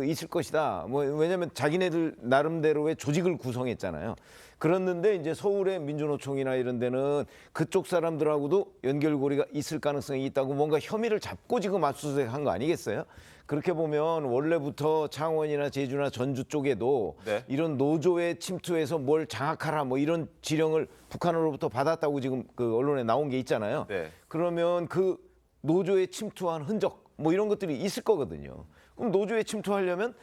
있을 것이다. 뭐 왜냐하면 자기네들 나름대로의 조직을 구성했잖아요. 그랬는데 이제 서울의 민주노총이나 이런 데는 그쪽 사람들하고도 연결고리가 있을 가능성이 있다고 뭔가 혐의를 잡고 지금 압수수색한 거 아니겠어요? 그렇게 보면 원래부터 창원이나 제주나 전주 쪽에도 네. 이런 노조에 침투해서 뭘 장악하라 뭐 이런 지령을 북한으로부터 받았다고 지금 그 언론에 나온 게 있잖아요. 네. 그러면 그 노조에 침투한 흔적 뭐 이런 것들이 있을 거거든요. 그럼 노조에 침투하려면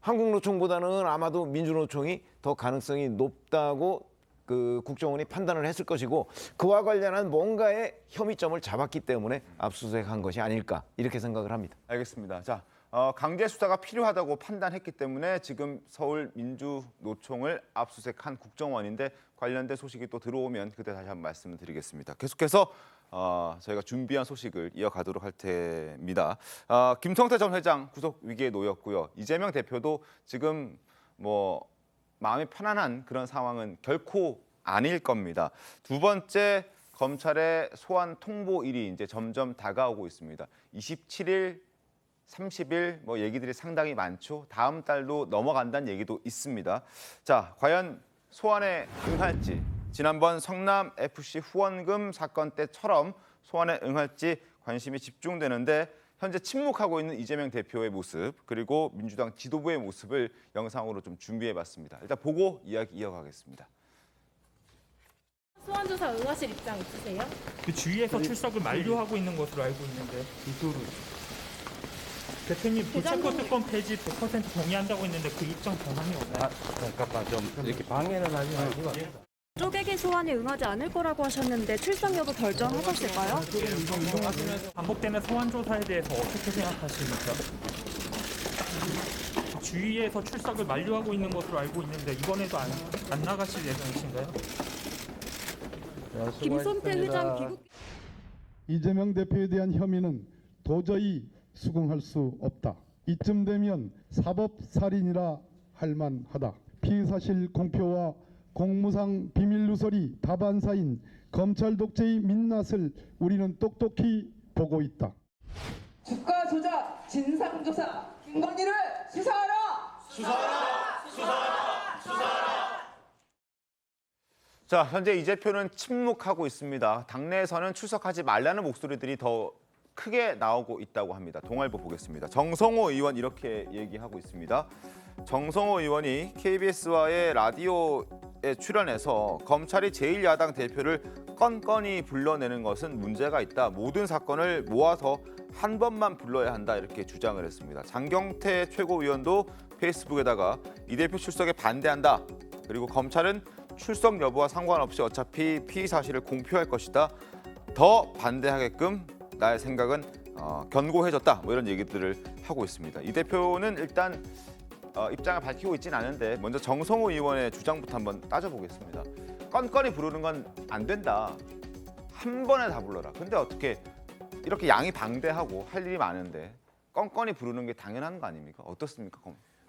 한국노총보다는 아마도 민주노총이 더 가능성이 높다고 그 국정원이 판단을 했을 것이고 그와 관련한 뭔가의 혐의점을 잡았기 때문에 압수수색한 것이 아닐까 이렇게 생각을 합니다. 알겠습니다. 자, 강제 수사가 필요하다고 판단했기 때문에 지금 서울 민주노총을 압수수색한 국정원인데 관련된 소식이 또 들어오면 그때 다시 한번 말씀을 드리겠습니다. 계속해서 저희가 준비한 소식을 이어가도록 할 테입니다. 김성태 전 회장 구속 위기에 놓였고요. 이재명 대표도 지금 뭐 마음이 편안한 그런 상황은 결코 아닐 겁니다. 두 번째 검찰의 소환 통보일이 이제 점점 다가오고 있습니다. 27일, 30일 뭐 얘기들이 상당히 많죠. 다음 달도 넘어간다는 얘기도 있습니다. 자, 과연 소환에 응할지, 지난번 성남 FC 후원금 사건 때처럼 소환에 응할지 관심이 집중되는데 현재 침묵하고 있는 이재명 대표의 모습 그리고 민주당 지도부의 모습을 영상으로 좀 준비해봤습니다. 일단 보고 이야기 이어가겠습니다. 소환조사 응하실 입장 있으세요? 그 주위에서 출석을 만료하고 있는 것으로 알고 있는데 대표님 부채코 특권 폐지 100% 동의한다고 했는데 그 입장 변함이 없나요? 잠깐만 좀 이렇게 방해는 하지 마시고. 쪼개기 소환에 응하지 않을 거라고 하셨는데 출석 여부 결정하셨을까요? 반복되는 소환 조사에 대해서 어떻게 생각하십니까? 주위에서 출석을 만료하고 있는 것으로 알고 있는데 이번에도 안 나가실 예정이신가요? 김성태 회장 귀국 이재명 대표에 대한 혐의는 도저히 수긍할 수 없다. 이쯤 되면 사법살인이라 할 만하다. 피의사실 공표와 공무상 비밀 누설이 다반사인 검찰 독재의 민낯을 우리는 똑똑히 보고 있다. 주가 조작 진상조사 김건희를 수사하라! 수사하라! 수사하라! 수사하라! 자, 현재 이 대표는 침묵하고 있습니다. 당내에서는 출석하지 말라는 목소리들이 더 크게 나오고 있다고 합니다. 동아일보 보겠습니다. 정성호 의원 이렇게 얘기하고 있습니다. 정성호 의원이 KBS와의 라디오에 출연해서 검찰이 제1야당 대표를 건건이 불러내는 것은 문제가 있다. 모든 사건을 모아서 한 번만 불러야 한다. 이렇게 주장을 했습니다. 장경태 최고위원도 페이스북에다가 이 대표 출석에 반대한다. 그리고 검찰은 출석 여부와 상관없이 어차피 피의 사실을 공표할 것이다. 더 반대하게끔 나의 생각은 견고해졌다. 뭐 이런 얘기들을 하고 있습니다. 이 대표는 일단 입장을 밝히고 있지는 않은데 먼저 정성호 의원의 주장부터 한번 따져보겠습니다. 건건이 부르는 건 안 된다. 한 번에 다 불러라. 근데 어떻게 이렇게 양이 방대하고 할 일이 많은데 건건이 부르는 게 당연한 거 아닙니까? 어떻습니까?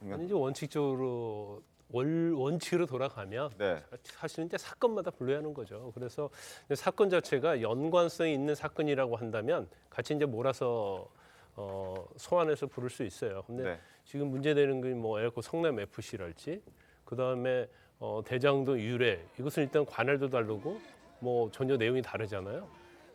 아니, 이제 원칙적으로 원칙으로 돌아가면 네. 사실은 이제 사건마다 불러야 하는 거죠. 그래서 사건 자체가 연관성이 있는 사건이라고 한다면 같이 이제 몰아서 소환해서 부를 수 있어요. 근데 네. 지금 문제되는 게 뭐 에어컨 성남 FC랄지 그다음에 대장동 유래 이것은 일단 관할도 다르고 뭐 전혀 내용이 다르잖아요.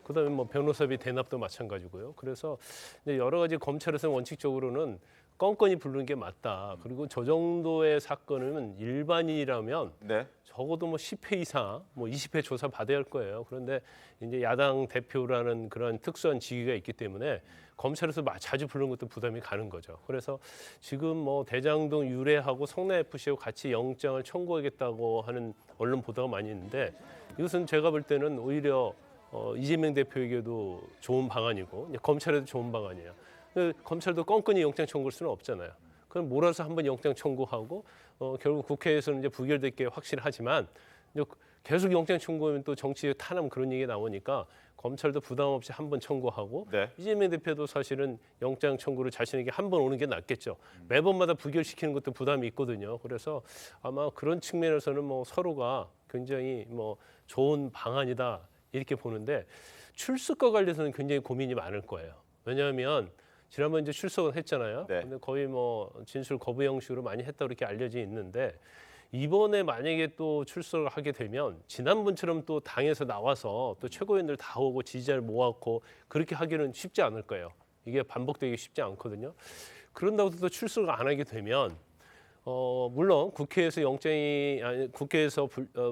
그다음에 뭐 변호사비 대납도 마찬가지고요. 그래서 이제 여러 가지 검찰에서는 원칙적으로는 건건이 부르는 게 맞다. 그리고 저 정도의 사건은 일반인이라면 네. 적어도 뭐 10회 이상, 뭐 20회 조사 받아야 할 거예요. 그런데 이제 야당 대표라는 그런 특수한 직위가 있기 때문에 검찰에서 자주 부르는 것도 부담이 가는 거죠. 그래서 지금 뭐 대장동 유례하고 성남FC하고 같이 영장을 청구하겠다고 하는 언론 보도가 많이 있는데 이것은 제가 볼 때는 오히려 이재명 대표에게도 좋은 방안이고 검찰에도 좋은 방안이에요. 검찰도 껌끈이 영장 청구할 수는 없잖아요. 그럼 몰아서 한번 영장 청구하고 결국 국회에서는 이제 부결될 게 확실하지만 계속 영장 청구하면 또 정치의 탄압 그런 얘기 나오니까 검찰도 부담 없이 한번 청구하고 네. 이재명 대표도 사실은 영장 청구를 자신에게 한 번 오는 게 낫겠죠. 매번마다 부결시키는 것도 부담이 있거든요. 그래서 아마 그런 측면에서는 뭐 서로가 굉장히 뭐 좋은 방안이다 이렇게 보는데 출석과 관련해서는 굉장히 고민이 많을 거예요. 왜냐하면 지난번 이제 출석은 했잖아요. 네. 근데 거의 뭐 진술 거부 형식으로 많이 했다 그렇게 알려져 있는데 이번에 만약에 또 출석을 하게 되면 지난번처럼 또 당에서 나와서 또 최고위원들 다 오고 지지자를 모았고 그렇게 하기는 쉽지 않을 거예요. 이게 반복되기 쉽지 않거든요. 그런다고 또 출석을 안 하게 되면 물론 국회에서 국회에서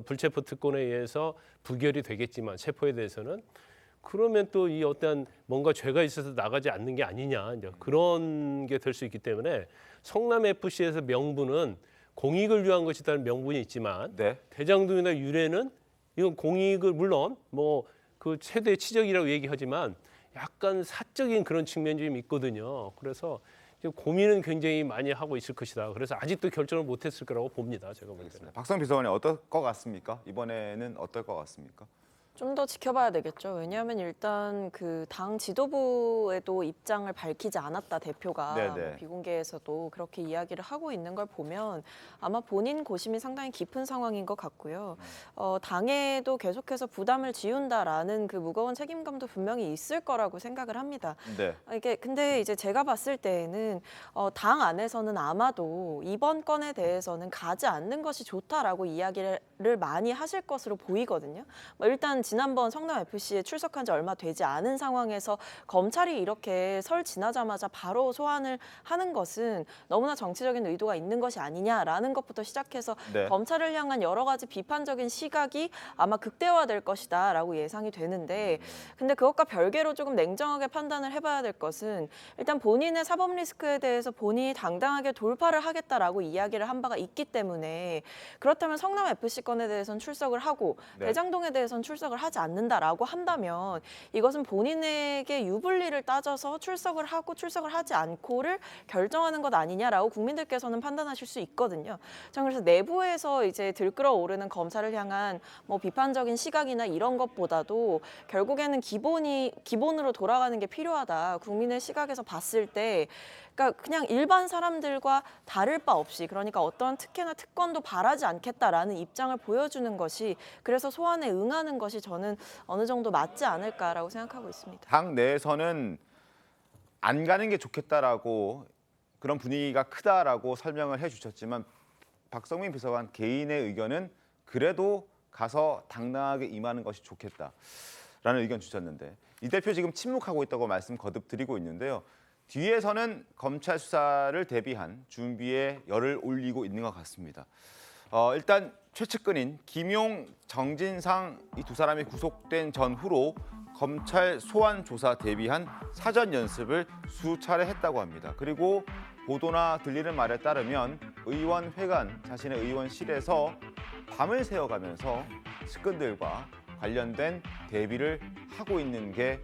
불체포 특권에 의해서 부결이 되겠지만 체포에 대해서는 그러면 또 이 어떤 뭔가 죄가 있어서 나가지 않는 게 아니냐 이제 그런 게 될 수 있기 때문에 성남FC에서 명분은 공익을 위한 것이라는 명분이 있지만 네. 대장동이나 유례는 이건 공익을 물론 뭐 그 최대 치적이라고 얘기하지만 약간 사적인 그런 측면이 좀 있거든요. 그래서 고민은 굉장히 많이 하고 있을 것이다. 그래서 아직도 결정을 못했을 거라고 봅니다. 제가 볼 때는. 박성 비서관이 어떨 것 같습니까? 이번에는 어떨 것 같습니까? 좀 더 지켜봐야 되겠죠. 왜냐하면 일단 그 당 지도부에도 입장을 밝히지 않았다 대표가 네네. 비공개에서도 그렇게 이야기를 하고 있는 걸 보면 아마 본인 고심이 상당히 깊은 상황인 것 같고요. 당에도 계속해서 부담을 지운다라는 그 무거운 책임감도 분명히 있을 거라고 생각을 합니다. 네. 이게 근데 이제 제가 봤을 때에는 당 안에서는 아마도 이번 건에 대해서는 가지 않는 것이 좋다라고 이야기를 많이 하실 것으로 보이거든요. 일단 지난번 성남FC에 출석한 지 얼마 되지 않은 상황에서 검찰이 이렇게 설 지나자마자 바로 소환을 하는 것은 너무나 정치적인 의도가 있는 것이 아니냐라는 것부터 시작해서 네. 검찰을 향한 여러 가지 비판적인 시각이 아마 극대화될 것이다라고 예상이 되는데 근데 그것과 별개로 조금 냉정하게 판단을 해봐야 될 것은 일단 본인의 사법 리스크에 대해서 본인이 당당하게 돌파를 하겠다라고 이야기를 한 바가 있기 때문에 그렇다면 성남FC 건에 대해서는 출석을 하고 네. 대장동에 대해서는 출석을 하지 않는다라고 한다면 이것은 본인에게 유불리를 따져서 출석을 하고 출석을 하지 않고를 결정하는 것 아니냐라고 국민들께서는 판단하실 수 있거든요. 자, 그래서 내부에서 이제 들끓어오르는 검찰을 향한 뭐 비판적인 시각이나 이런 것보다도 결국에는 기본으로 돌아가는 게 필요하다. 국민의 시각에서 봤을 때 그러니까 그냥 일반 사람들과 다를 바 없이 그러니까 어떤 특혜나 특권도 바라지 않겠다라는 입장을 보여주는 것이 그래서 소환에 응하는 것이 저는 어느 정도 맞지 않을까라고 생각하고 있습니다. 당 내에서는 안 가는 게 좋겠다라고 그런 분위기가 크다라고 설명을 해주셨지만 박성민 비서관 개인의 의견은 그래도 가서 당당하게 임하는 것이 좋겠다라는 의견 주셨는데 이 대표 지금 침묵하고 있다고 말씀 거듭 드리고 있는데요. 뒤에서는 검찰 수사를 대비한 준비에 열을 올리고 있는 것 같습니다. 일단 최측근인 김용, 정진상 이 두 사람이 구속된 전후로 검찰 소환 조사 대비한 사전 연습을 수차례 했다고 합니다. 그리고 보도나 들리는 말에 따르면 의원회관, 자신의 의원실에서 밤을 새워가면서 측근들과 관련된 대비를 하고 있는 게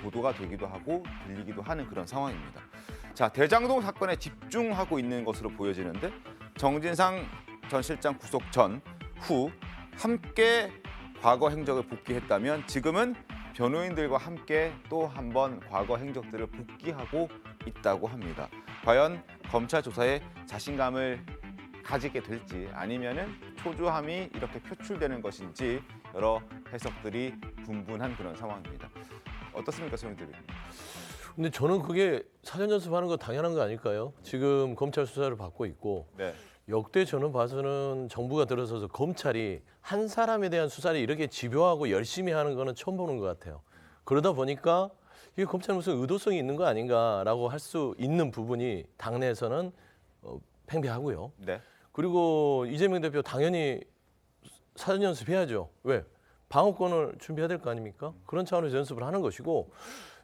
보도가 되기도 하고 들리기도 하는 그런 상황입니다. 자, 대장동 사건에 집중하고 있는 것으로 보여지는데 정진상 전 실장 구속 전, 후 함께 과거 행적을 복귀했다면 지금은 변호인들과 함께 또 한 번 과거 행적들을 복귀하고 있다고 합니다. 과연 검찰 조사에 자신감을 가지게 될지 아니면은 초조함이 이렇게 표출되는 것인지 여러 해석들이 분분한 그런 상황입니다. 어떻습니까, 소영들? 근데 저는 그게 사전 연습하는 거 당연한 거 아닐까요? 지금 검찰 수사를 받고 있고 네. 역대 저는 봐서는 정부가 들어서서 검찰이 한 사람에 대한 수사를 이렇게 집요하고 열심히 하는 거는 처음 보는 것 같아요. 그러다 보니까 이게 검찰 무슨 의도성이 있는 거 아닌가라고 할 수 있는 부분이 당내에서는 팽배하고요. 네. 그리고 이재명 대표 당연히 사전 연습해야죠. 왜? 방어권을 준비해야 될 거 아닙니까? 그런 차원에서 연습을 하는 것이고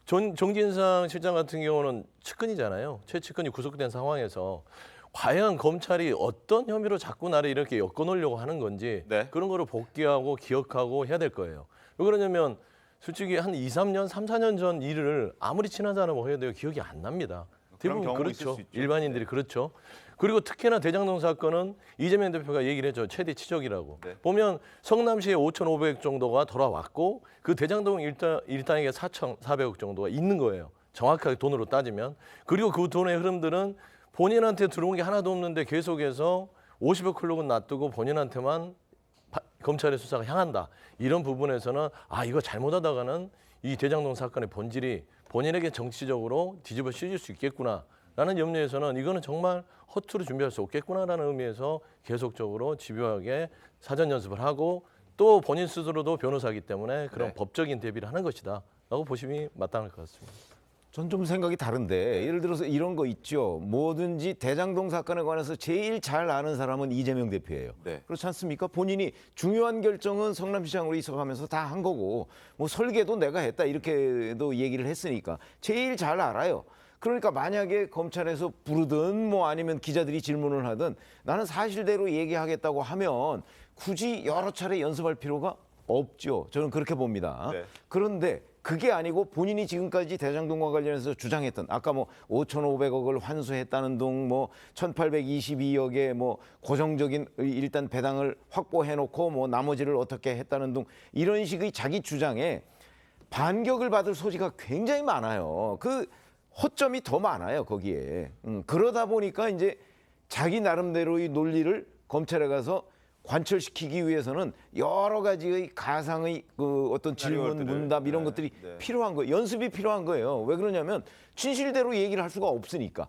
정진상 실장 같은 경우는 측근이잖아요. 최측근이 구속된 상황에서 과연 검찰이 어떤 혐의로 자꾸 나를 이렇게 엮어놓으려고 하는 건지 그런 거를 복귀하고 기억하고 해야 될 거예요. 왜 그러냐면 솔직히 한 2, 3년, 3, 4년 전 일을 아무리 친한 사람하고 해도 기억이 안 납니다. 대부분 그렇죠. 일반인들이 그렇죠. 그리고 특히나 대장동 사건은 이재명 대표가 얘기를 했죠. 최대 치적이라고. 보면 성남시에 5,500억 정도가 돌아왔고 그 대장동 일당에게 4,400억 정도가 있는 거예요. 정확하게 돈으로 따지면. 그리고 그 돈의 흐름들은 본인한테 들어온 게 하나도 없는데 계속해서 50억 클럽은 놔두고 본인한테만 검찰의 수사가 향한다. 이런 부분에서는 아 이거 잘못하다가는 이 대장동 사건의 본질이 본인에게 정치적으로 뒤집어 씌워질 수 있겠구나라는 염려에서는 이거는 정말 허투루 준비할 수 없겠구나라는 의미에서 계속적으로 집요하게 사전 연습을 하고 또 본인 스스로도 변호사이기 때문에 그런 법적인 대비를 하는 것이다라고 보심이 마땅할 것 같습니다. 전 좀 생각이 다른데 예를 들어서 이런 거 있죠. 뭐든지 대장동 사건에 관해서 제일 잘 아는 사람은 이재명 대표예요. 그렇지 않습니까? 본인이 중요한 결정은 성남시장으로 이사가면서 다 한 거고 뭐 설계도 내가 했다 이렇게도 얘기를 했으니까 제일 잘 알아요. 그러니까 만약에 검찰에서 부르든 뭐 아니면 기자들이 질문을 하든 나는 사실대로 얘기하겠다고 하면 굳이 여러 차례 연습할 필요가 없죠. 저는 그렇게 봅니다. 그런데 그게 아니고 본인이 지금까지 대장동과 관련해서 주장했던 아까 뭐 5,500억을 환수했다는 둥 뭐 1,822억의 뭐 고정적인 일단 배당을 확보해 놓고 뭐 나머지를 어떻게 했다는 둥 이런 식의 자기 주장에 반격을 받을 소지가 굉장히 많아요. 그 허점이 더 많아요, 거기에. 그러다 보니까 이제 자기 나름대로의 논리를 검찰에 가서 관철시키기 위해서는 여러 가지의 가상의 그 어떤 질문, 문답 이런 것들이 필요한 거예요. 연습이 필요한 거예요. 왜 그러냐면 진실대로 얘기를 할 수가 없으니까.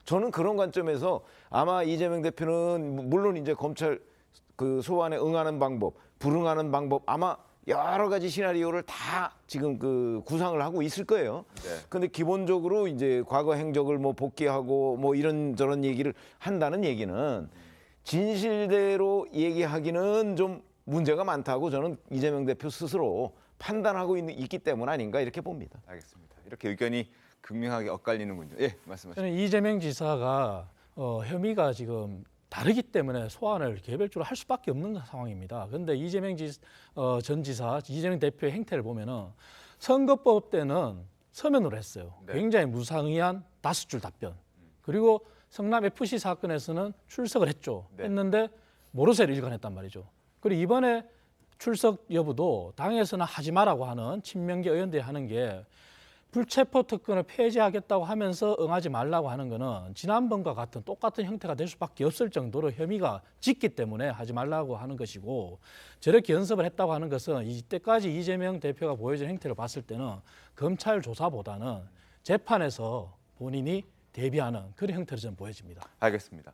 저는 그런 관점에서 아마 이재명 대표는 물론 이제 검찰 그 소환에 응하는 방법, 불응하는 방법 아마 여러 가지 시나리오를 다 지금 그 구상을 하고 있을 거예요. 근데 기본적으로 이제 과거 행적을 뭐 복귀하고 뭐 이런저런 얘기를 한다는 얘기는 진실대로 얘기하기는 좀 문제가 많다고 저는 이재명 대표 스스로 판단하고 있기 때문 아닌가 이렇게 봅니다. 알겠습니다. 이렇게 의견이 극명하게 엇갈리는군요. 예, 말씀하시죠. 저는 이재명 지사가 혐의가 지금 다르기 때문에 소환을 개별적으로 할 수밖에 없는 상황입니다. 그런데 이재명 전 지사, 이재명 대표의 행태를 보면은 선거법 때는 서면으로 했어요. 굉장히 무상의한 5줄 답변. 그리고 성남 FC 사건에서는 출석을 했죠. 했는데 모르쇠를 일관했단 말이죠. 그리고 이번에 출석 여부도 당에서는 하지 마라고 하는 친명계 의원들이 하는 게 불체포 특권을 폐지하겠다고 하면서 응하지 말라고 하는 거는 지난번과 같은 똑같은 형태가 될 수밖에 없을 정도로 혐의가 짙기 때문에 하지 말라고 하는 것이고 저렇게 연습을 했다고 하는 것은 이때까지 이재명 대표가 보여준 행태를 봤을 때는 검찰 조사보다는 재판에서 본인이 대비하는 그런 형태로 저는 보여집니다. 알겠습니다.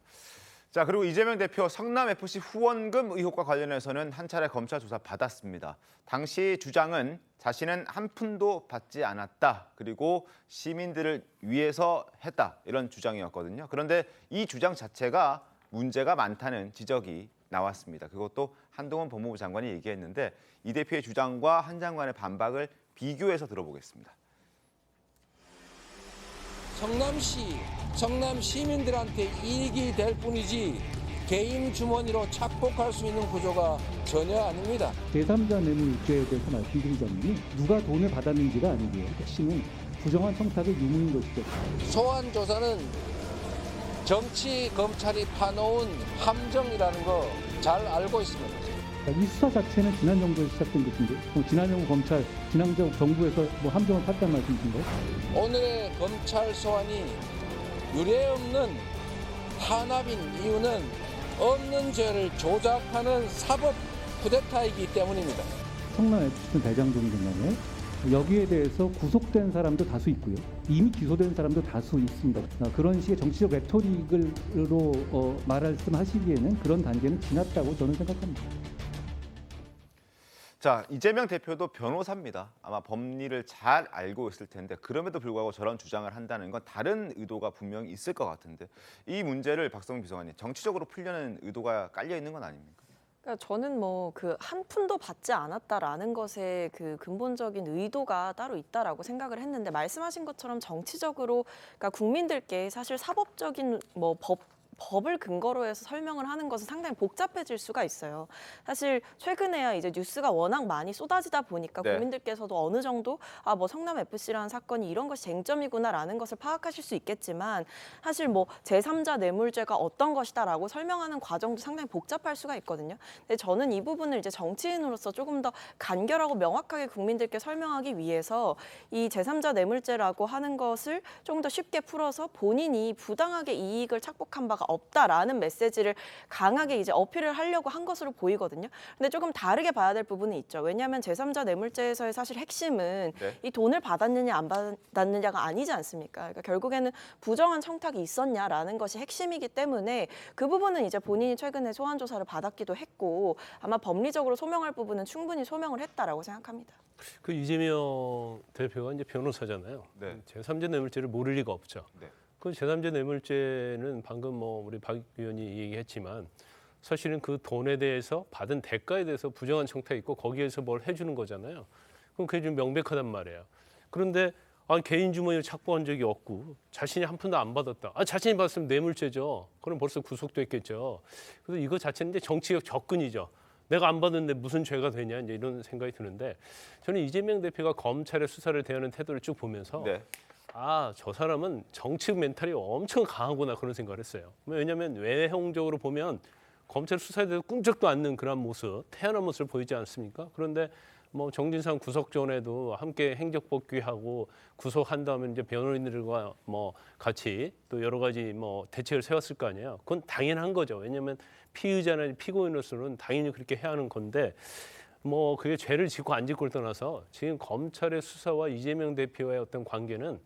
자, 그리고 이재명 대표 성남FC 후원금 의혹과 관련해서는 한 차례 검찰 조사 받았습니다. 당시 주장은 자신은 한 푼도 받지 않았다. 그리고 시민들을 위해서 했다. 이런 주장이었거든요. 그런데 이 주장 자체가 문제가 많다는 지적이 나왔습니다. 그것도 한동훈 법무부 장관이 얘기했는데 이 대표의 주장과 한 장관의 반박을 비교해서 들어보겠습니다. 성남시, 성남 시민들한테 이익이 될 뿐이지 개인 주머니로 착복할 수 있는 구조가 전혀 아닙니다. 제3자 뇌물죄에 대해서 말씀드리자면 누가 돈을 받았는지가 아니고요. 핵심은 부정한 청탁의 유무인 것이죠. 소환 조사는 정치 검찰이 파놓은 함정이라는 거 잘 알고 있습니다. 이 수사 자체는 지난 정부에 시작된 것인데 지난 정부 검찰, 지난 정부에서 뭐 함정을 팠다는 말씀이신가요? 오늘의 검찰 소환이 유례없는 탄압인 이유는 없는 죄를 조작하는 사법 쿠데타이기 때문입니다. 성남 FC 대장동 전날에 여기에 대해서 구속된 사람도 다수 있고요. 이미 기소된 사람도 다수 있습니다. 그런 식의 정치적 레토릭으로 말씀하시기에는 그런 단계는 지났다고 저는 생각합니다. 자, 이재명 대표도 변호사입니다. 아마 법리를 잘 알고 있을 텐데 그럼에도 불구하고 저런 주장을 한다는 건 다른 의도가 분명히 있을 것 같은데 이 문제를 박성민 비서관님 정치적으로 풀려는 의도가 깔려 있는 건 아닙니까? 그러니까 저는 뭐 그 한 푼도 받지 않았다라는 것에 그 근본적인 의도가 따로 있다라고 생각을 했는데 말씀하신 것처럼 정치적으로 그러니까 국민들께 사실 사법적인 뭐 법을 근거로 해서 설명을 하는 것은 상당히 복잡해질 수가 있어요. 사실 최근에야 이제 뉴스가 워낙 많이 쏟아지다 보니까 네. 국민들께서도 어느 정도 뭐 성남 FC라는 사건이 이런 것이 쟁점이구나라는 것을 파악하실 수 있겠지만 사실 뭐 제3자 뇌물죄가 어떤 것이다라고 설명하는 과정도 상당히 복잡할 수가 있거든요. 근데 저는 이 부분을 이제 정치인으로서 조금 더 간결하고 명확하게 국민들께 설명하기 위해서 이 제3자 뇌물죄라고 하는 것을 조금 더 쉽게 풀어서 본인이 부당하게 이익을 착복한 바가 없다라는 메시지를 강하게 이제 어필을 하려고 한 것으로 보이거든요. 근데 조금 다르게 봐야 될 부분이 있죠. 왜냐하면 제3자 뇌물죄에서의 사실 핵심은 이 돈을 받았느냐 안 받았느냐가 아니지 않습니까? 그러니까 결국에는 부정한 청탁이 있었냐라는 것이 핵심이기 때문에 그 부분은 이제 본인이 최근에 소환 조사를 받았기도 했고 아마 법리적으로 소명할 부분은 충분히 소명을 했다라고 생각합니다. 그 이재명 대표가 이제 변호사잖아요. 네. 제3자 뇌물죄를 모를 리가 없죠. 네. 그 제3자 뇌물죄는 방금 뭐 우리 박 의원이 얘기했지만 사실은 그 돈에 대해서 받은 대가에 대해서 부정한 청탁이 있고 거기에서 뭘 해주는 거잖아요. 그럼 그게 좀 명백하단 말이에요. 그런데 개인 주머니를 착보한 적이 없고 자신이 한 푼도 안 받았다. 자신이 받았으면 뇌물죄죠. 그럼 벌써 구속됐겠죠. 그래서 이거 자체는 이제 정치적 접근이죠. 내가 안 받았는데 무슨 죄가 되냐 이제 이런 생각이 드는데 저는 이재명 대표가 검찰의 수사를 대하는 태도를 쭉 보면서 저 사람은 정치적 멘탈이 엄청 강하구나 그런 생각을 했어요. 왜냐하면 외형적으로 보면 검찰 수사에 대해서 꿈쩍도 않는 그런 모습, 태연한 모습을 보이지 않습니까? 그런데 뭐 정진상 구속 전에도 함께 행적복귀하고 구속한 다음에 이제 변호인들과 뭐 같이 또 여러 가지 뭐 대책을 세웠을 거 아니에요. 그건 당연한 거죠. 왜냐하면 피의자나 피고인으로서는 당연히 그렇게 해야 하는 건데 뭐 그게 죄를 짓고 안 짓고를 떠나서 지금 검찰의 수사와 이재명 대표의 어떤 관계는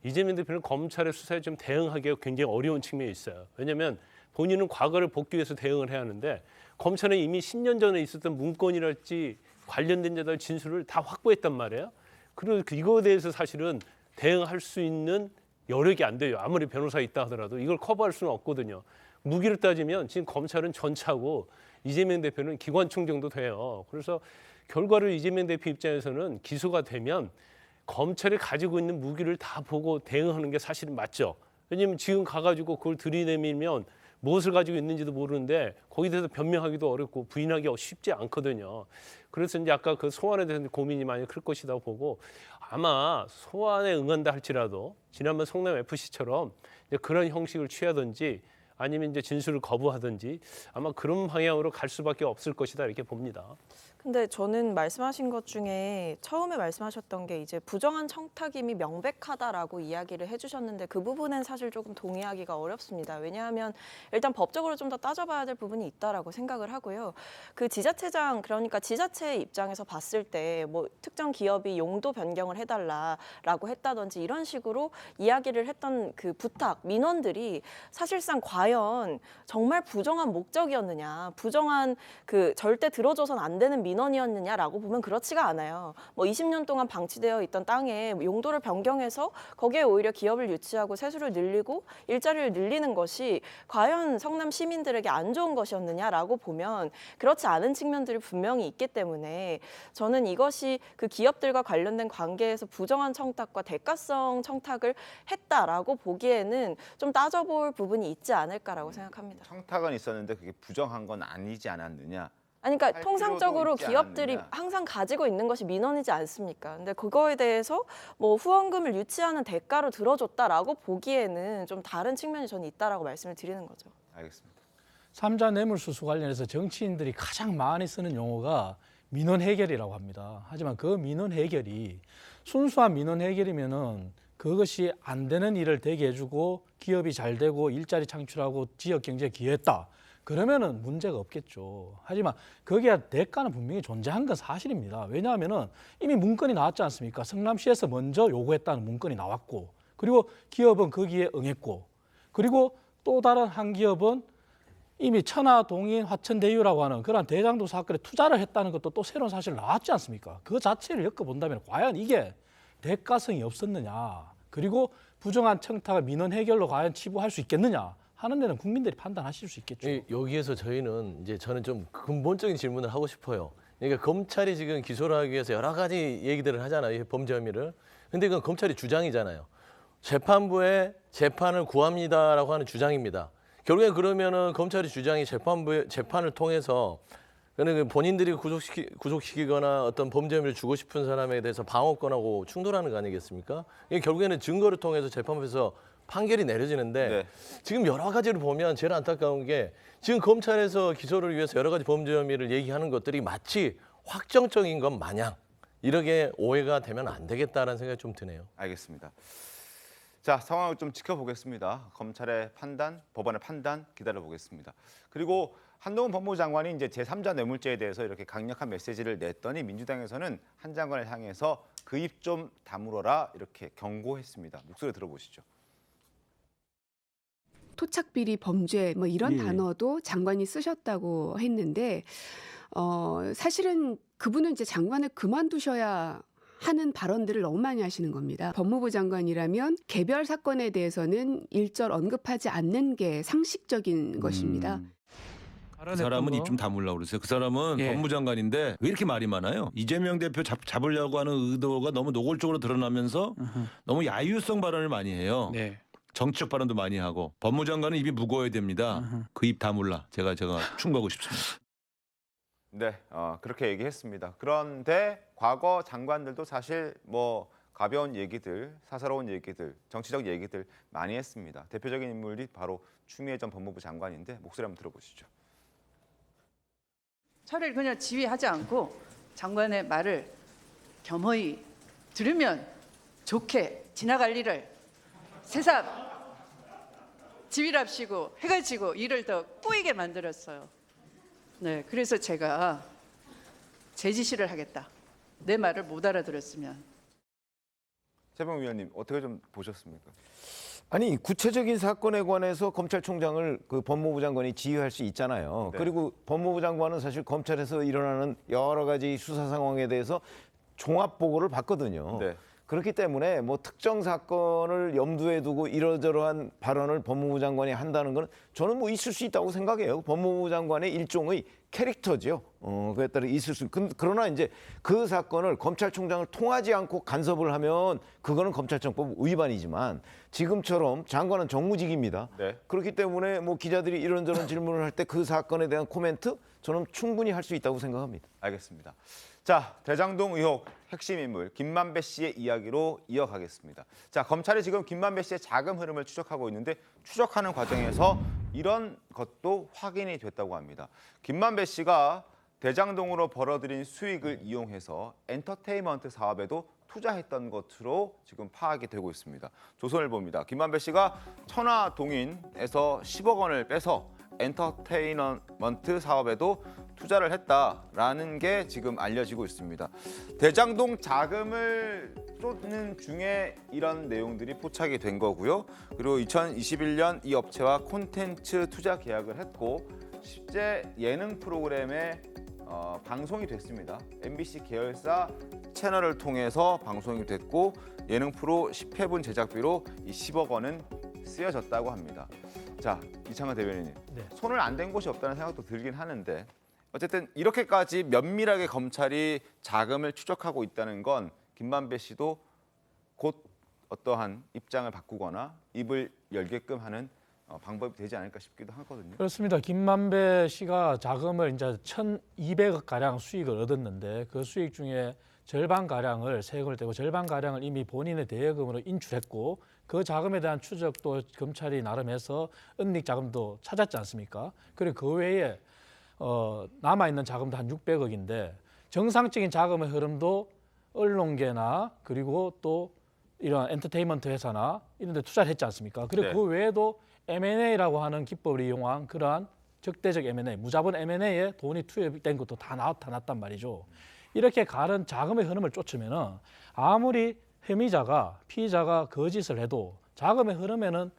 이재명 대표는 검찰의 수사에 좀 대응하기가 굉장히 어려운 측면이 있어요. 왜냐하면 본인은 과거를 복귀해서 대응을 해야 하는데 검찰은 이미 10년 전에 있었던 문건이랄지 관련된 자들 진술을 다 확보했단 말이에요. 그리고 이거에 대해서 사실은 대응할 수 있는 여력이 안 돼요. 아무리 변호사 있다 하더라도 이걸 커버할 수는 없거든요. 무기를 따지면 지금 검찰은 전차고 이재명 대표는 기관총 정도 돼요. 그래서 결과를 이재명 대표 입장에서는 기소가 되면 검찰이 가지고 있는 무기를 다 보고 대응하는 게 사실은 맞죠. 왜냐하면 지금 가가지고 그걸 들이내밀면 무엇을 가지고 있는지도 모르는데 거기에 대해서 변명하기도 어렵고 부인하기 쉽지 않거든요. 그래서 이제 아까 그 소환에 대해서 고민이 많이 클 것이다 보고 아마 소환에 응한다 할지라도 지난번 성남 FC처럼 이제 그런 형식을 취하든지 아니면 이제 진술을 거부하든지 아마 그런 방향으로 갈 수밖에 없을 것이다 이렇게 봅니다. 근데 저는 말씀하신 것 중에 처음에 말씀하셨던 게 이제 부정한 청탁임이 명백하다라고 이야기를 해주셨는데 그 부분은 사실 조금 동의하기가 어렵습니다. 왜냐하면 일단 법적으로 좀 더 따져봐야 될 부분이 있다라고 생각을 하고요. 그 지자체장 그러니까 지자체 입장에서 봤을 때 뭐 특정 기업이 용도 변경을 해달라라고 했다든지 이런 식으로 이야기를 했던 그 부탁 민원들이 사실상 과연 정말 부정한 목적이었느냐, 부정한 그 절대 들어줘선 안 되는 민원이었느냐라고 보면 그렇지가 않아요. 뭐 20년 동안 방치되어 있던 땅에 용도를 변경해서 거기에 오히려 기업을 유치하고 세수를 늘리고 일자리를 늘리는 것이 과연 성남 시민들에게 안 좋은 것이었느냐라고 보면 그렇지 않은 측면들이 분명히 있기 때문에 저는 이것이 그 기업들과 관련된 관계에서 부정한 청탁과 대가성 청탁을 했다라고 보기에는 좀 따져볼 부분이 있지 않을까라고 생각합니다. 청탁은 있었는데 그게 부정한 건 아니지 않았느냐. 아니, 그러니까 할 통상적으로 필요도 있지 기업들이 않았느냐. 항상 가지고 있는 것이 민원이지 않습니까? 근데 그거에 대해서 뭐 후원금을 유치하는 대가로 들어줬다라고 보기에는 좀 다른 측면이 저는 있다라고 말씀을 드리는 거죠. 알겠습니다. 3자 뇌물수수 관련해서 정치인들이 가장 많이 쓰는 용어가 민원 해결이라고 합니다. 하지만 그 민원 해결이 순수한 민원 해결이면은 그것이 안 되는 일을 되게 해주고 기업이 잘 되고 일자리 창출하고 지역 경제에 기여했다. 그러면은 문제가 없겠죠. 하지만 거기에 대가는 분명히 존재한 건 사실입니다. 왜냐하면은 이미 문건이 나왔지 않습니까? 성남시에서 먼저 요구했다는 문건이 나왔고, 그리고 기업은 거기에 응했고, 그리고 또 다른 한 기업은 이미 천하동인 화천대유라고 하는 그런 대장도 사건에 투자를 했다는 것도 또 새로운 사실 나왔지 않습니까? 그 자체를 엮어본다면 과연 이게 대가성이 없었느냐, 그리고 부정한 청탁을 민원 해결로 과연 치부할 수 있겠느냐 하는 데는 국민들이 판단하실 수 있겠죠. 여기에서 저는 좀 근본적인 질문을 하고 싶어요. 그러니까 검찰이 지금 기소를 하기 위해서 여러 가지 얘기들을 하잖아요. 범죄 혐의를. 근데 그건 검찰이 주장이잖아요. 재판부에 재판을 구합니다라고 하는 주장입니다. 결국에 그러면은 검찰의 주장이 재판부의 재판을 통해서 그러니까 본인들이 구속시키거나 어떤 범죄 혐의를 주고 싶은 사람에 대해서 방어권하고 충돌하는 거 아니겠습니까? 이게 결국에는 증거를 통해서 재판부에서 판결이 내려지는데 네. 지금 여러 가지를 보면 제일 안타까운 게 지금 검찰에서 기소를 위해서 여러 가지 범죄 혐의를 얘기하는 것들이 마치 확정적인 것 마냥 이렇게 오해가 되면 안 되겠다라는 생각이 좀 드네요. 알겠습니다. 자, 상황을 좀 지켜보겠습니다. 검찰의 판단, 법원의 판단 기다려보겠습니다. 그리고 한동훈 법무부 장관이 이제 제3자 뇌물죄에 대해서 이렇게 강력한 메시지를 냈더니 민주당에서는 한 장관을 향해서 그 입 좀 다물어라 이렇게 경고했습니다. 목소리 들어보시죠. 토착비리 범죄 뭐 이런 예. 단어도 장관이 쓰셨다고 했는데 사실은 그분은 이제 장관을 그만두셔야 하는 발언들을 너무 많이 하시는 겁니다. 법무부 장관이라면 개별 사건에 대해서는 일절 언급하지 않는 게 상식적인 것입니다. 그 사람은 입 좀 다물라고 그러세요. 그 사람은 법무장관인데 왜 이렇게 말이 많아요? 이재명 대표 잡으려고 하는 의도가 너무 노골적으로 드러나면서 너무 야유성 발언을 많이 해요. 정치적 발언도 많이 하고 법무장관은 입이 무거워야 됩니다. 그 입 다물라. 제가 충고하고 싶습니다. 네, 그렇게 얘기했습니다. 그런데 과거 장관들도 사실 뭐 가벼운 얘기들, 사사로운 얘기들, 정치적 얘기들 많이 했습니다. 대표적인 인물이 바로 추미애 전 법무부 장관인데 목소리 한번 들어보시죠. 차라리 그냥 지휘하지 않고 장관의 말을 겸허히 들으면 좋게 지나갈 일을 새삼 지휘랍시고 해가 지고 일을 더 꼬이게 만들었어요. 네, 그래서 제가 제지시를 하겠다. 내 말을 못 알아들었으면. 최병우 위원님 어떻게 좀 보셨습니까? 아니 구체적인 사건에 관해서 검찰총장을 그 법무부 장관이 지휘할 수 있잖아요. 네. 그리고 법무부 장관은 사실 검찰에서 일어나는 여러 가지 수사 상황에 대해서 종합 보고를 받거든요. 네. 그렇기 때문에 뭐 특정 사건을 염두에 두고 이러저러한 발언을 법무부 장관이 한다는 건 저는 뭐 있을 수 있다고 생각해요. 법무부 장관의 일종의 캐릭터죠. 그에 따라 있을 수. 그러나 이제 그 사건을 검찰총장을 통하지 않고 간섭을 하면 그거는 검찰청법 위반이지만 지금처럼 장관은 정무직입니다. 네. 그렇기 때문에 뭐 기자들이 이런저런 질문을 할 때 그 사건에 대한 코멘트 저는 충분히 할 수 있다고 생각합니다. 알겠습니다. 자, 대장동 의혹 핵심 인물 김만배 씨의 이야기로 이어가겠습니다. 자, 검찰이 지금 김만배 씨의 자금 흐름을 추적하고 있는데 추적하는 과정에서 이런 것도 확인이 됐다고 합니다. 김만배 씨가 대장동으로 벌어들인 수익을 이용해서 엔터테인먼트 사업에도 투자했던 것으로 지금 파악이 되고 있습니다. 조선일보입니다. 김만배 씨가 천화동인에서 10억 원을 빼서 엔터테인먼트 사업에도 투자를 했다라는 게 지금 알려지고 있습니다. 대장동 자금을 쫓는 중에 이런 내용들이 포착이 된 거고요. 그리고 2021년 이 업체와 콘텐츠 투자 계약을 했고 실제 예능 프로그램에 방송이 됐습니다. MBC 계열사 채널을 통해서 방송이 됐고 예능 프로 10회분 제작비로 이 10억 원은 쓰여졌다고 합니다. 자, 이창환 대변인님, 손을 안 댄 곳이 없다는 생각도 들긴 하는데 어쨌든 이렇게까지 면밀하게 검찰이 자금을 추적하고 있다는 건 김만배 씨도 곧 어떠한 입장을 바꾸거나 입을 열게끔 하는 방법이 되지 않을까 싶기도 하거든요. 그렇습니다. 김만배 씨가 자금을 이제 1,200억 가량 수익을 얻었는데 그 수익 중에 절반 가량을 세금을 떼고 절반 가량을 이미 본인의 대여금으로 인출했고 그 자금에 대한 추적도 검찰이 나름 해서 은닉 자금도 찾았지 않습니까? 그리고 그 외에 남아있는 자금도 한 600억인데 정상적인 자금의 흐름도 언론계나 그리고 또 이런 엔터테인먼트 회사나 이런 데 투자를 했지 않습니까? 그리고 그 외에도 M&A라고 하는 기법을 이용한 그러한 적대적 M&A, 무자본 M&A에 돈이 투입된 것도 다 나타났단 말이죠. 이렇게 가는 자금의 흐름을 쫓으면은 아무리 혐의자가 피의자가 거짓을 해도 자금의 흐름에는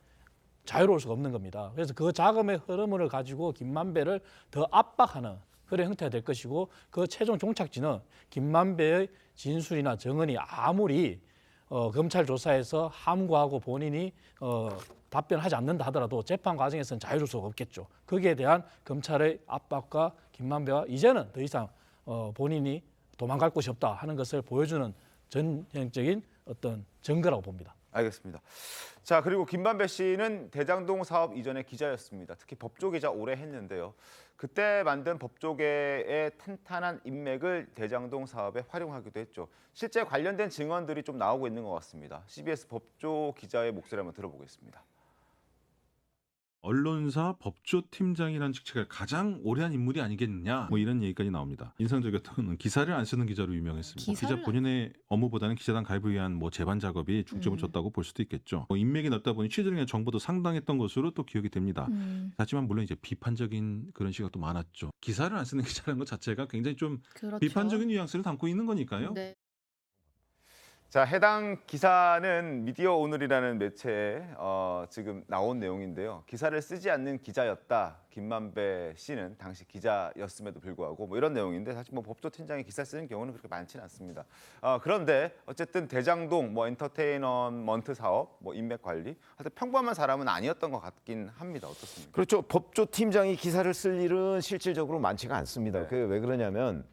자유로울 수가 없는 겁니다. 그래서 그 자금의 흐름을 가지고 김만배를 더 압박하는 그런 형태가 될 것이고 그 최종 종착지는 김만배의 진술이나 증언이 아무리 검찰 조사에서 함구하고 본인이 답변하지 않는다 하더라도 재판 과정에서는 자유로울 수가 없겠죠. 거기에 대한 검찰의 압박과 김만배가 이제는 더 이상 본인이 도망갈 곳이 없다 하는 것을 보여주는 전형적인 어떤 증거라고 봅니다. 알겠습니다. 자, 그리고 김만배 씨는 대장동 사업 이전의 기자였습니다. 특히 법조기자 오래 했는데요. 그때 만든 법조계의 탄탄한 인맥을 대장동 사업에 활용하기도 했죠. 실제 관련된 증언들이 좀 나오고 있는 것 같습니다. CBS 법조기자의 목소리 한번 들어보겠습니다. 언론사 법조팀장이라는 직책을 가장 오래 한 인물이 아니겠느냐 뭐 이런 얘기까지 나옵니다. 인상적이었던 기사를 안 쓰는 기자로 유명했습니다. 기자 본인의 업무보다는 기자단 가입을 위한 뭐 제반 작업이 중점을 줬다고 볼 수도 있겠죠. 인맥이 넓다 보니 취재력의 정보도 상당했던 것으로 또 기억이 됩니다. 하지만 물론 이제 비판적인 그런 시각도 많았죠. 기사를 안 쓰는 기자라는 것 자체가 굉장히 좀 그렇죠. 비판적인 뉘앙스를 담고 있는 거니까요. 네. 자, 해당 기사는 미디어 오늘이라는 매체에 지금 나온 내용인데요. 기사를 쓰지 않는 기자였다. 김만배 씨는 당시 기자였음에도 불구하고 뭐 이런 내용인데 사실 뭐 법조팀장이 기사 쓰는 경우는 그렇게 많지는 않습니다. 그런데 어쨌든 대장동 뭐 엔터테인먼트 사업, 뭐 인맥 관리, 하여튼 평범한 사람은 아니었던 것 같긴 합니다. 어떻습니까? 그렇죠. 법조팀장이 기사를 쓸 일은 실질적으로 많지가 않습니다. 네. 왜 그러냐면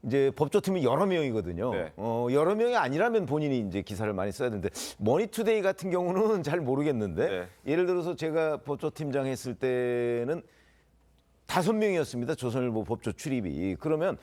이제 법조팀이 여러 명이거든요. 네. 여러 명이 아니라면 본인이 이제 기사를 많이 써야 되는데 머니투데이 같은 경우는 잘 모르겠는데 네. 예를 들어서 제가 법조팀장 했을 때는 5명이었습니다. 조선일보 법조 출입이. 그러면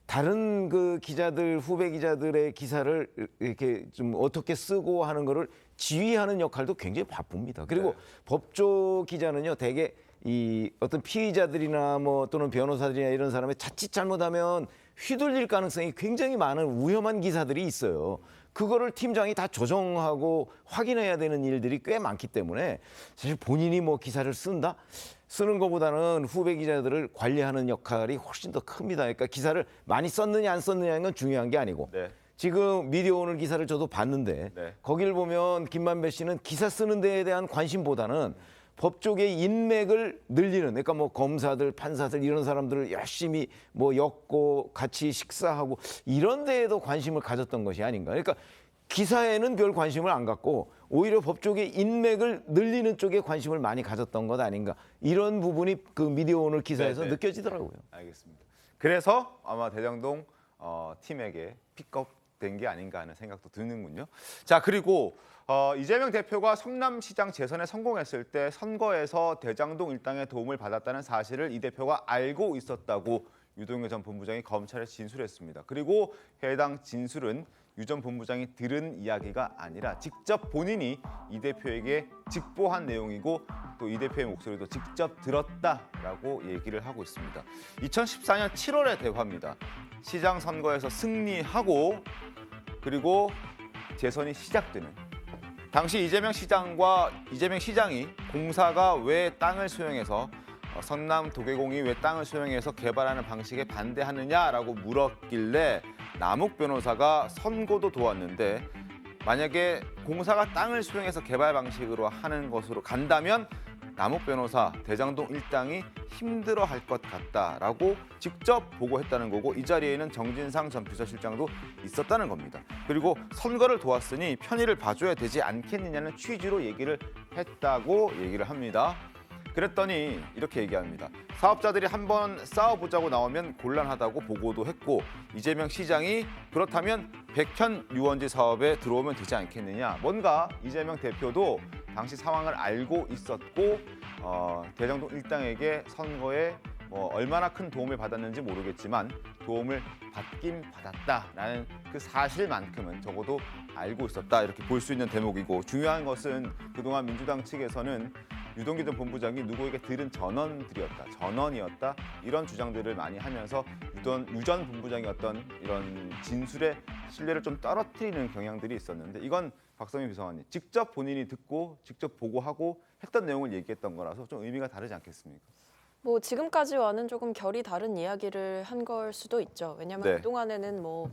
다른 그 기자들, 후배 기자들의 기사를 이렇게 좀 어떻게 쓰고 하는 거를 지휘하는 역할도 굉장히 바쁩니다. 그리고 법조 기자는요, 대개 이 어떤 피의자들이나 뭐 또는 변호사들이나 이런 사람이 자칫 잘못하면 휘둘릴 가능성이 굉장히 많은 위험한 기사들이 있어요. 그거를 팀장이 다 조정하고 확인해야 되는 일들이 꽤 많기 때문에 사실 본인이 뭐 기사를 쓰는 것보다는 후배 기자들을 관리하는 역할이 훨씬 더 큽니다. 그러니까 기사를 많이 썼느냐 안 썼느냐는 건 중요한 게 아니고 네. 지금 미디어 오늘 기사를 저도 봤는데 네. 거기를 보면 김만배 씨는 기사 쓰는 데에 대한 관심보다는 법조계의 인맥을 늘리는, 그러니까 뭐 검사들, 판사들 이런 사람들을 열심히 뭐 엮고 같이 식사하고 이런 데에도 관심을 가졌던 것이 아닌가. 그러니까 기사에는 별 관심을 안 갖고 오히려 법조계 인맥을 늘리는 쪽에 관심을 많이 가졌던 것 아닌가. 이런 부분이 그 미디어 오늘 기사에서 네네. 느껴지더라고요. 알겠습니다. 그래서 아마 대장동 팀에게 픽업된 게 아닌가 하는 생각도 드는군요. 자, 그리고 이재명 대표가 성남시장 재선에 성공했을 때 선거에서 대장동 일당의 도움을 받았다는 사실을 이 대표가 알고 있었다고 유동규 전 본부장이 검찰에 진술했습니다. 그리고 해당 진술은 유 전 본부장이 들은 이야기가 아니라 직접 본인이 이 대표에게 직보한 내용이고 또 이 대표의 목소리도 직접 들었다라고 얘기를 하고 있습니다. 2014년 7월의 대화입니다. 시장 선거에서 승리하고 그리고 재선이 시작되는 당시 이재명 시장이 공사가 왜 땅을 수용해서 성남 도계공이 왜 땅을 수용해서 개발하는 방식에 반대하느냐라고 물었길래 남욱 변호사가 선고도 도왔는데 만약에 공사가 땅을 수용해서 개발 방식으로 하는 것으로 간다면 남욱 변호사 대장동 일당이 힘들어할 것 같다라고 직접 보고했다는 거고 이 자리에는 정진상 전 비서실장도 있었다는 겁니다. 그리고 선거를 도왔으니 편의를 봐줘야 되지 않겠느냐는 취지로 얘기를 했다고 얘기를 합니다. 그랬더니 이렇게 얘기합니다. 사업자들이 한번 싸워보자고 나오면 곤란하다고 보고도 했고 이재명 시장이 그렇다면 백현 유원지 사업에 들어오면 되지 않겠느냐. 뭔가 이재명 대표도 당시 상황을 알고 있었고 대장동 일당에게 선거에 얼마나 큰 도움을 받았는지 모르겠지만 도움을 받긴 받았다라는 그 사실만큼은 적어도 알고 있었다 이렇게 볼 수 있는 대목이고 중요한 것은 그동안 민주당 측에서는 유동규 전 본부장이 누구에게 들은 전원이었다 이런 주장들을 많이 하면서 유 전 본부장의 어떤 이런 진술의 신뢰를 좀 떨어뜨리는 경향들이 있었는데 이건 박성민 비서관님 직접 본인이 듣고 직접 보고하고 했던 내용을 얘기했던 거라서 좀 의미가 다르지 않겠습니까? 뭐 지금까지와는 조금 결이 다른 이야기를 한 걸 수도 있죠. 왜냐하면 네. 그동안에는 뭐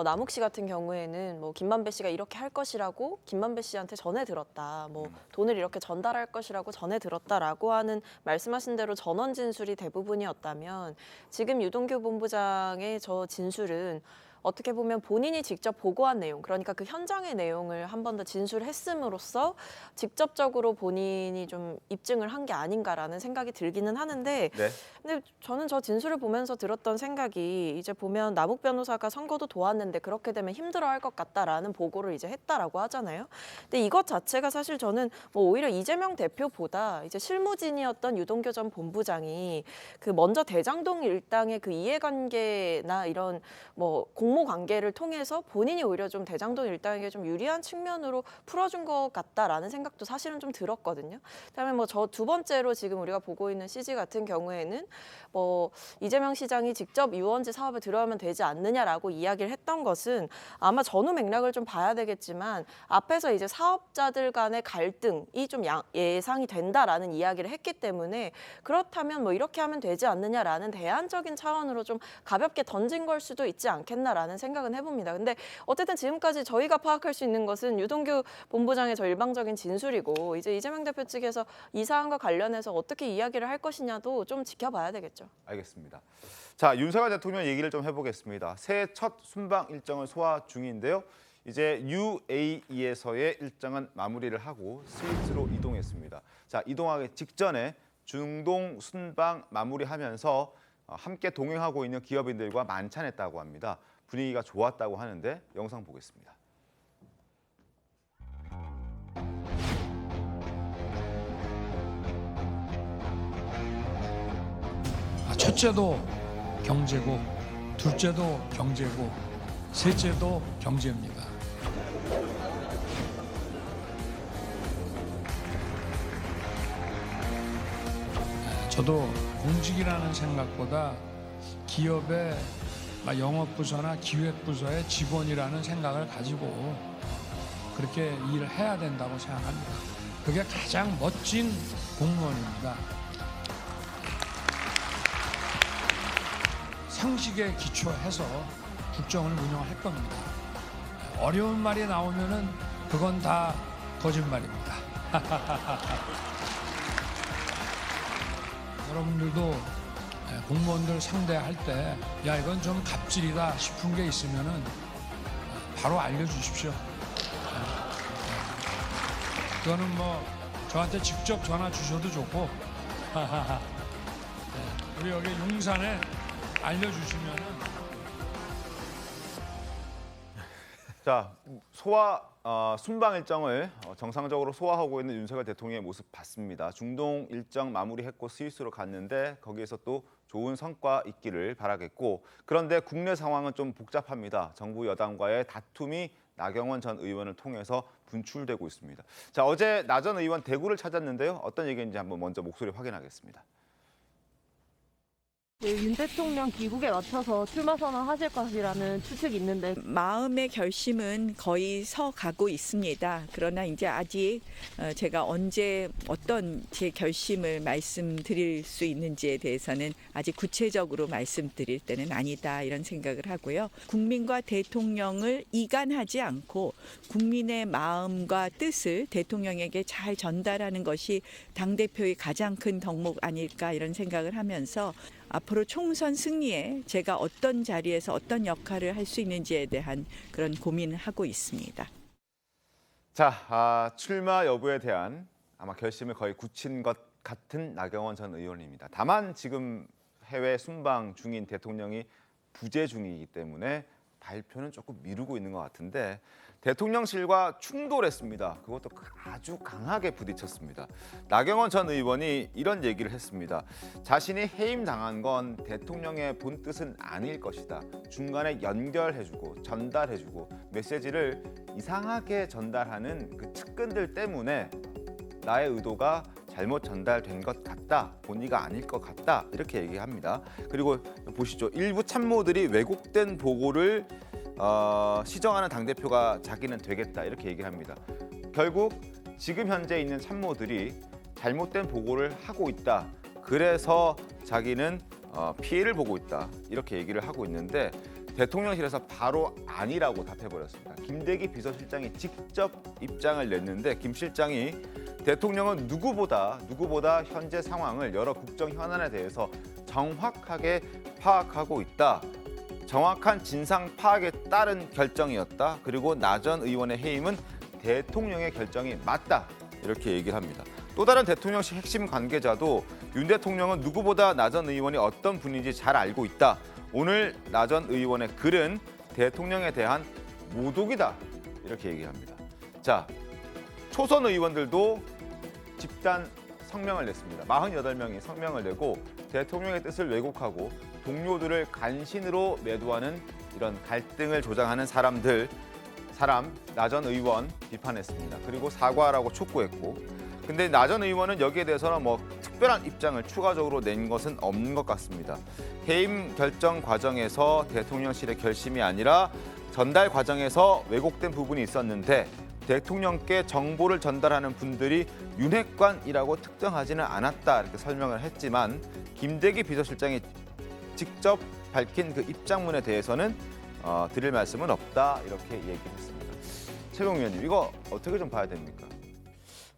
남욱 씨 같은 경우에는 뭐 김만배 씨가 이렇게 할 것이라고 김만배 씨한테 전해 들었다. 뭐 돈을 이렇게 전달할 것이라고 전해 들었다라고 하는 말씀하신 대로 전원 진술이 대부분이었다면 지금 유동규 본부장의 저 진술은 어떻게 보면 본인이 직접 보고한 내용, 그러니까 그 현장의 내용을 한 번 더 진술했음으로써 직접적으로 본인이 좀 입증을 한 게 아닌가라는 생각이 들기는 하는데 네. 근데 저는 저 진술을 보면서 들었던 생각이 이제 보면 남욱 변호사가 선거도 도왔는데 그렇게 되면 힘들어할 것 같다라는 보고를 이제 했다라고 하잖아요. 근데 이것 자체가 사실 저는 뭐 오히려 이재명 대표보다 이제 실무진이었던 유동규 전 본부장이 그 먼저 대장동 일당의 그 이해관계나 이런 뭐 공모 관계를 통해서 본인이 오히려 좀 대장동 일당에게 좀 유리한 측면으로 풀어준 것 같다라는 생각도 사실은 좀 들었거든요. 그다음에 뭐 저 두 번째로 지금 우리가 보고 있는 CG 같은 경우에는 뭐 이재명 시장이 직접 유원지 사업에 들어가면 되지 않느냐라고 이야기를 했던 것은 아마 전후 맥락을 좀 봐야 되겠지만 앞에서 이제 사업자들 간의 갈등이 좀 예상이 된다라는 이야기를 했기 때문에 그렇다면 뭐 이렇게 하면 되지 않느냐라는 대안적인 차원으로 좀 가볍게 던진 걸 수도 있지 않겠나라는 생각은 해봅니다. 근데 어쨌든 지금까지 저희가 파악할 수 있는 것은 유동규 본부장의 저 일방적인 진술이고 이제 이재명 대표 측에서 이 사안과 관련해서 어떻게 이야기를 할 것이냐도 좀 지켜봐야 되겠죠. 알겠습니다. 자, 윤석열 대통령 얘기를 좀 해보겠습니다. 새해 첫 순방 일정을 소화 중인데요. 이제 UAE에서의 일정은 마무리를 하고 스위스로 이동했습니다. 자, 이동하기 직전에 중동 순방 마무리하면서 함께 동행하고 있는 기업인들과 만찬했다고 합니다. 분위기가 좋았다고 하는데 영상 보겠습니다. 첫째도 경제고, 둘째도 경제고, 셋째도 경제입니다. 저도 공직이라는 생각보다 기업의 영업부서나 기획부서의 직원이라는 생각을 가지고 그렇게 일을 해야 된다고 생각합니다. 그게 가장 멋진 공무원입니다. 상식에 기초해서 국정을 운영할 겁니다. 어려운 말이 나오면은 그건 다 거짓말입니다. 여러분들도 공무원들 상대할 때 야 이건 좀 갑질이다 싶은 게 있으면은 바로 알려주십시오. 그거는 뭐 저한테 직접 전화 주셔도 좋고 우리 여기 용산에 알려주시면은. 자, 순방 일정을 정상적으로 소화하고 있는 윤석열 대통령의 모습 봤습니다. 중동 일정 마무리했고 스위스로 갔는데 거기에서 또 좋은 성과 있기를 바라겠고 그런데 국내 상황은 좀 복잡합니다. 정부 여당과의 다툼이 나경원 전 의원을 통해서 분출되고 있습니다. 자, 어제 나 전 의원 대구를 찾았는데요. 어떤 얘기인지 한번 먼저 목소리 확인하겠습니다. 네, 윤 대통령 귀국에 맞춰서 출마 선언하실 것이라는 추측이 있는데 마음의 결심은 거의 서가고 있습니다. 그러나 이제 아직 제가 언제 어떤 제 결심을 말씀드릴 수 있는지에 대해서는 아직 구체적으로 말씀드릴 때는 아니다 이런 생각을 하고요. 국민과 대통령을 이간하지 않고 국민의 마음과 뜻을 대통령에게 잘 전달하는 것이 당대표의 가장 큰 덕목 아닐까 이런 생각을 하면서 앞으로 총선 승리에 제가 어떤 자리에서 어떤 역할을 할 수 있는지에 대한 그런 고민을 하고 있습니다. 자, 출마 여부에 대한 아마 결심을 거의 굳힌 것 같은 나경원 전 의원입니다. 다만 지금 해외 순방 중인 대통령이 부재 중이기 때문에 발표는 조금 미루고 있는 것 같은데 대통령실과 충돌했습니다. 그것도 아주 강하게 부딪혔습니다. 나경원 전 의원이 이런 얘기를 했습니다. 자신이 해임당한 건 대통령의 본 뜻은 아닐 것이다. 중간에 연결해주고 전달해주고 메시지를 이상하게 전달하는 그 측근들 때문에 나의 의도가 잘못 전달된 것 같다. 본의가 아닐 것 같다. 이렇게 얘기합니다. 그리고 보시죠. 일부 참모들이 왜곡된 보고를 시정하는 당대표가 자기는 되겠다 이렇게 얘기를 합니다. 결국 지금 현재 있는 참모들이 잘못된 보고를 하고 있다. 그래서 자기는 피해를 보고 있다. 이렇게 얘기를 하고 있는데 대통령실에서 바로 아니라고 답해버렸습니다. 김대기 비서실장이 직접 입장을 냈는데 김 실장이 대통령은 누구보다 현재 상황을 여러 국정 현안에 대해서 정확하게 파악하고 있다. 정확한 진상 파악에 따른 결정이었다. 그리고 나 전 의원의 해임은 대통령의 결정이 맞다. 이렇게 얘기를 합니다. 또 다른 대통령실 핵심 관계자도 윤 대통령은 누구보다 나 전 의원이 어떤 분인지 잘 알고 있다. 오늘 나 전 의원의 글은 대통령에 대한 모독이다. 이렇게 얘기합니다. 자, 초선 의원들도 집단 성명을 냈습니다. 48명이 성명을 내고 대통령의 뜻을 왜곡하고 동료들을 간신으로 매도하는 이런 갈등을 조장하는 사람 나 전 의원 비판했습니다. 그리고 사과라고 촉구했고, 근데 나 전 의원은 여기에 대해서는 뭐 특별한 입장을 추가적으로 낸 것은 없는 것 같습니다. 해임 결정 과정에서 대통령실의 결심이 아니라 전달 과정에서 왜곡된 부분이 있었는데 대통령께 정보를 전달하는 분들이 윤핵관이라고 특정하지는 않았다 이렇게 설명을 했지만 김대기 비서실장이 직접 밝힌 그 입장문에 대해서는 드릴 말씀은 없다 이렇게 얘기를 했습니다. 최경 위원님, 이거 어떻게 좀 봐야 됩니까?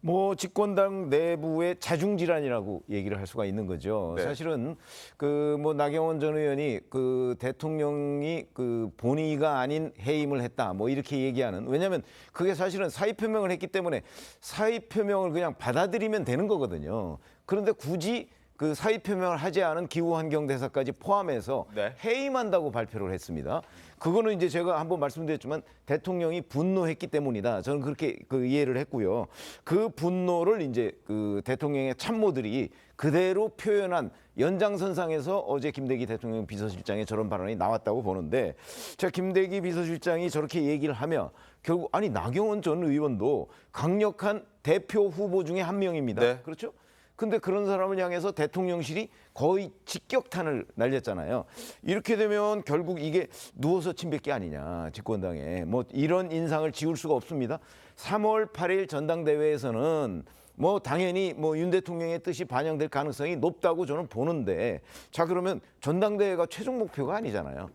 뭐 집권당 내부의 자중질환이라고 얘기를 할 수가 있는 거죠. 네. 사실은 그 뭐 나경원 전 의원이 그 대통령이 그 본의가 아닌 해임을 했다 뭐 이렇게 얘기하는, 왜냐하면 그게 사실은 사의 표명을 했기 때문에 사의 표명을 그냥 받아들이면 되는 거거든요. 그런데 굳이 그 사의 표명을 하지 않은 기후환경대사까지 포함해서 네. 해임한다고 발표를 했습니다. 그거는 이제 제가 한번 말씀드렸지만 대통령이 분노했기 때문이다. 저는 그렇게 그 이해를 했고요. 그 분노를 이제 그 대통령의 참모들이 그대로 표현한 연장선상에서 어제 김대기 대통령 비서실장의 저런 발언이 나왔다고 보는데, 제가 김대기 비서실장이 저렇게 얘기를 하면 결국 아니 나경원 전 의원도 강력한 대표 후보 중에 한 명입니다. 네. 그렇죠? 근데 그런 사람을 향해서 대통령실이 거의 직격탄을 날렸잖아요. 이렇게 되면 결국 이게 누워서 침뱉기 아니냐, 집권당에. 뭐 이런 인상을 지울 수가 없습니다. 3월 8일 전당대회에서는 뭐 당연히 뭐 윤 대통령의 뜻이 반영될 가능성이 높다고 저는 보는데, 자 그러면 전당대회가 최종 목표가 아니잖아요.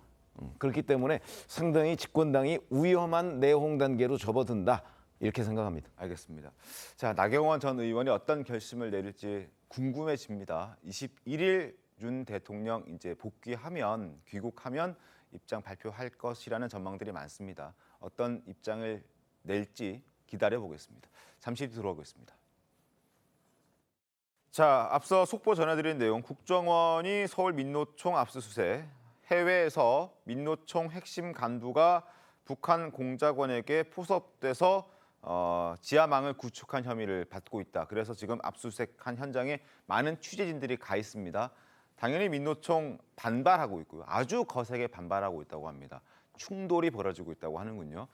그렇기 때문에 상당히 집권당이 위험한 내홍 단계로 접어든다. 이렇게 생각합니다. 알겠습니다. 자, 나경원 전 의원이 어떤 결심을 내릴지 궁금해집니다. 21일 윤 대통령 이제 복귀하면, 귀국하면 입장 발표할 것이라는 전망들이 많습니다. 어떤 입장을 낼지 기다려 보겠습니다. 잠시 뒤 들어오겠습니다. 자, 앞서 속보 전해드린 내용, 국정원이 서울 민노총 압수수색, 해외에서 민노총 핵심 간부가 북한 공작원에게 포섭돼서 지하망을 구축한 혐의를 받고 있다. 그래서 지금 압수수색한 현장에 많은 취재진들이 가 있습니다. 당연히 민노총 반발하고 있고요. 아주 거세게 반발하고 있다고 합니다. 충돌이 벌어지고 있다고 하는군요.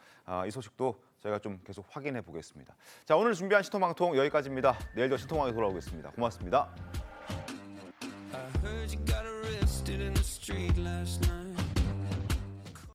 이 소식도 저희가 좀 계속 확인해 보겠습니다. 자, 오늘 준비한 신통방통 여기까지입니다. 내일도 신통하게 돌아오겠습니다. 고맙습니다.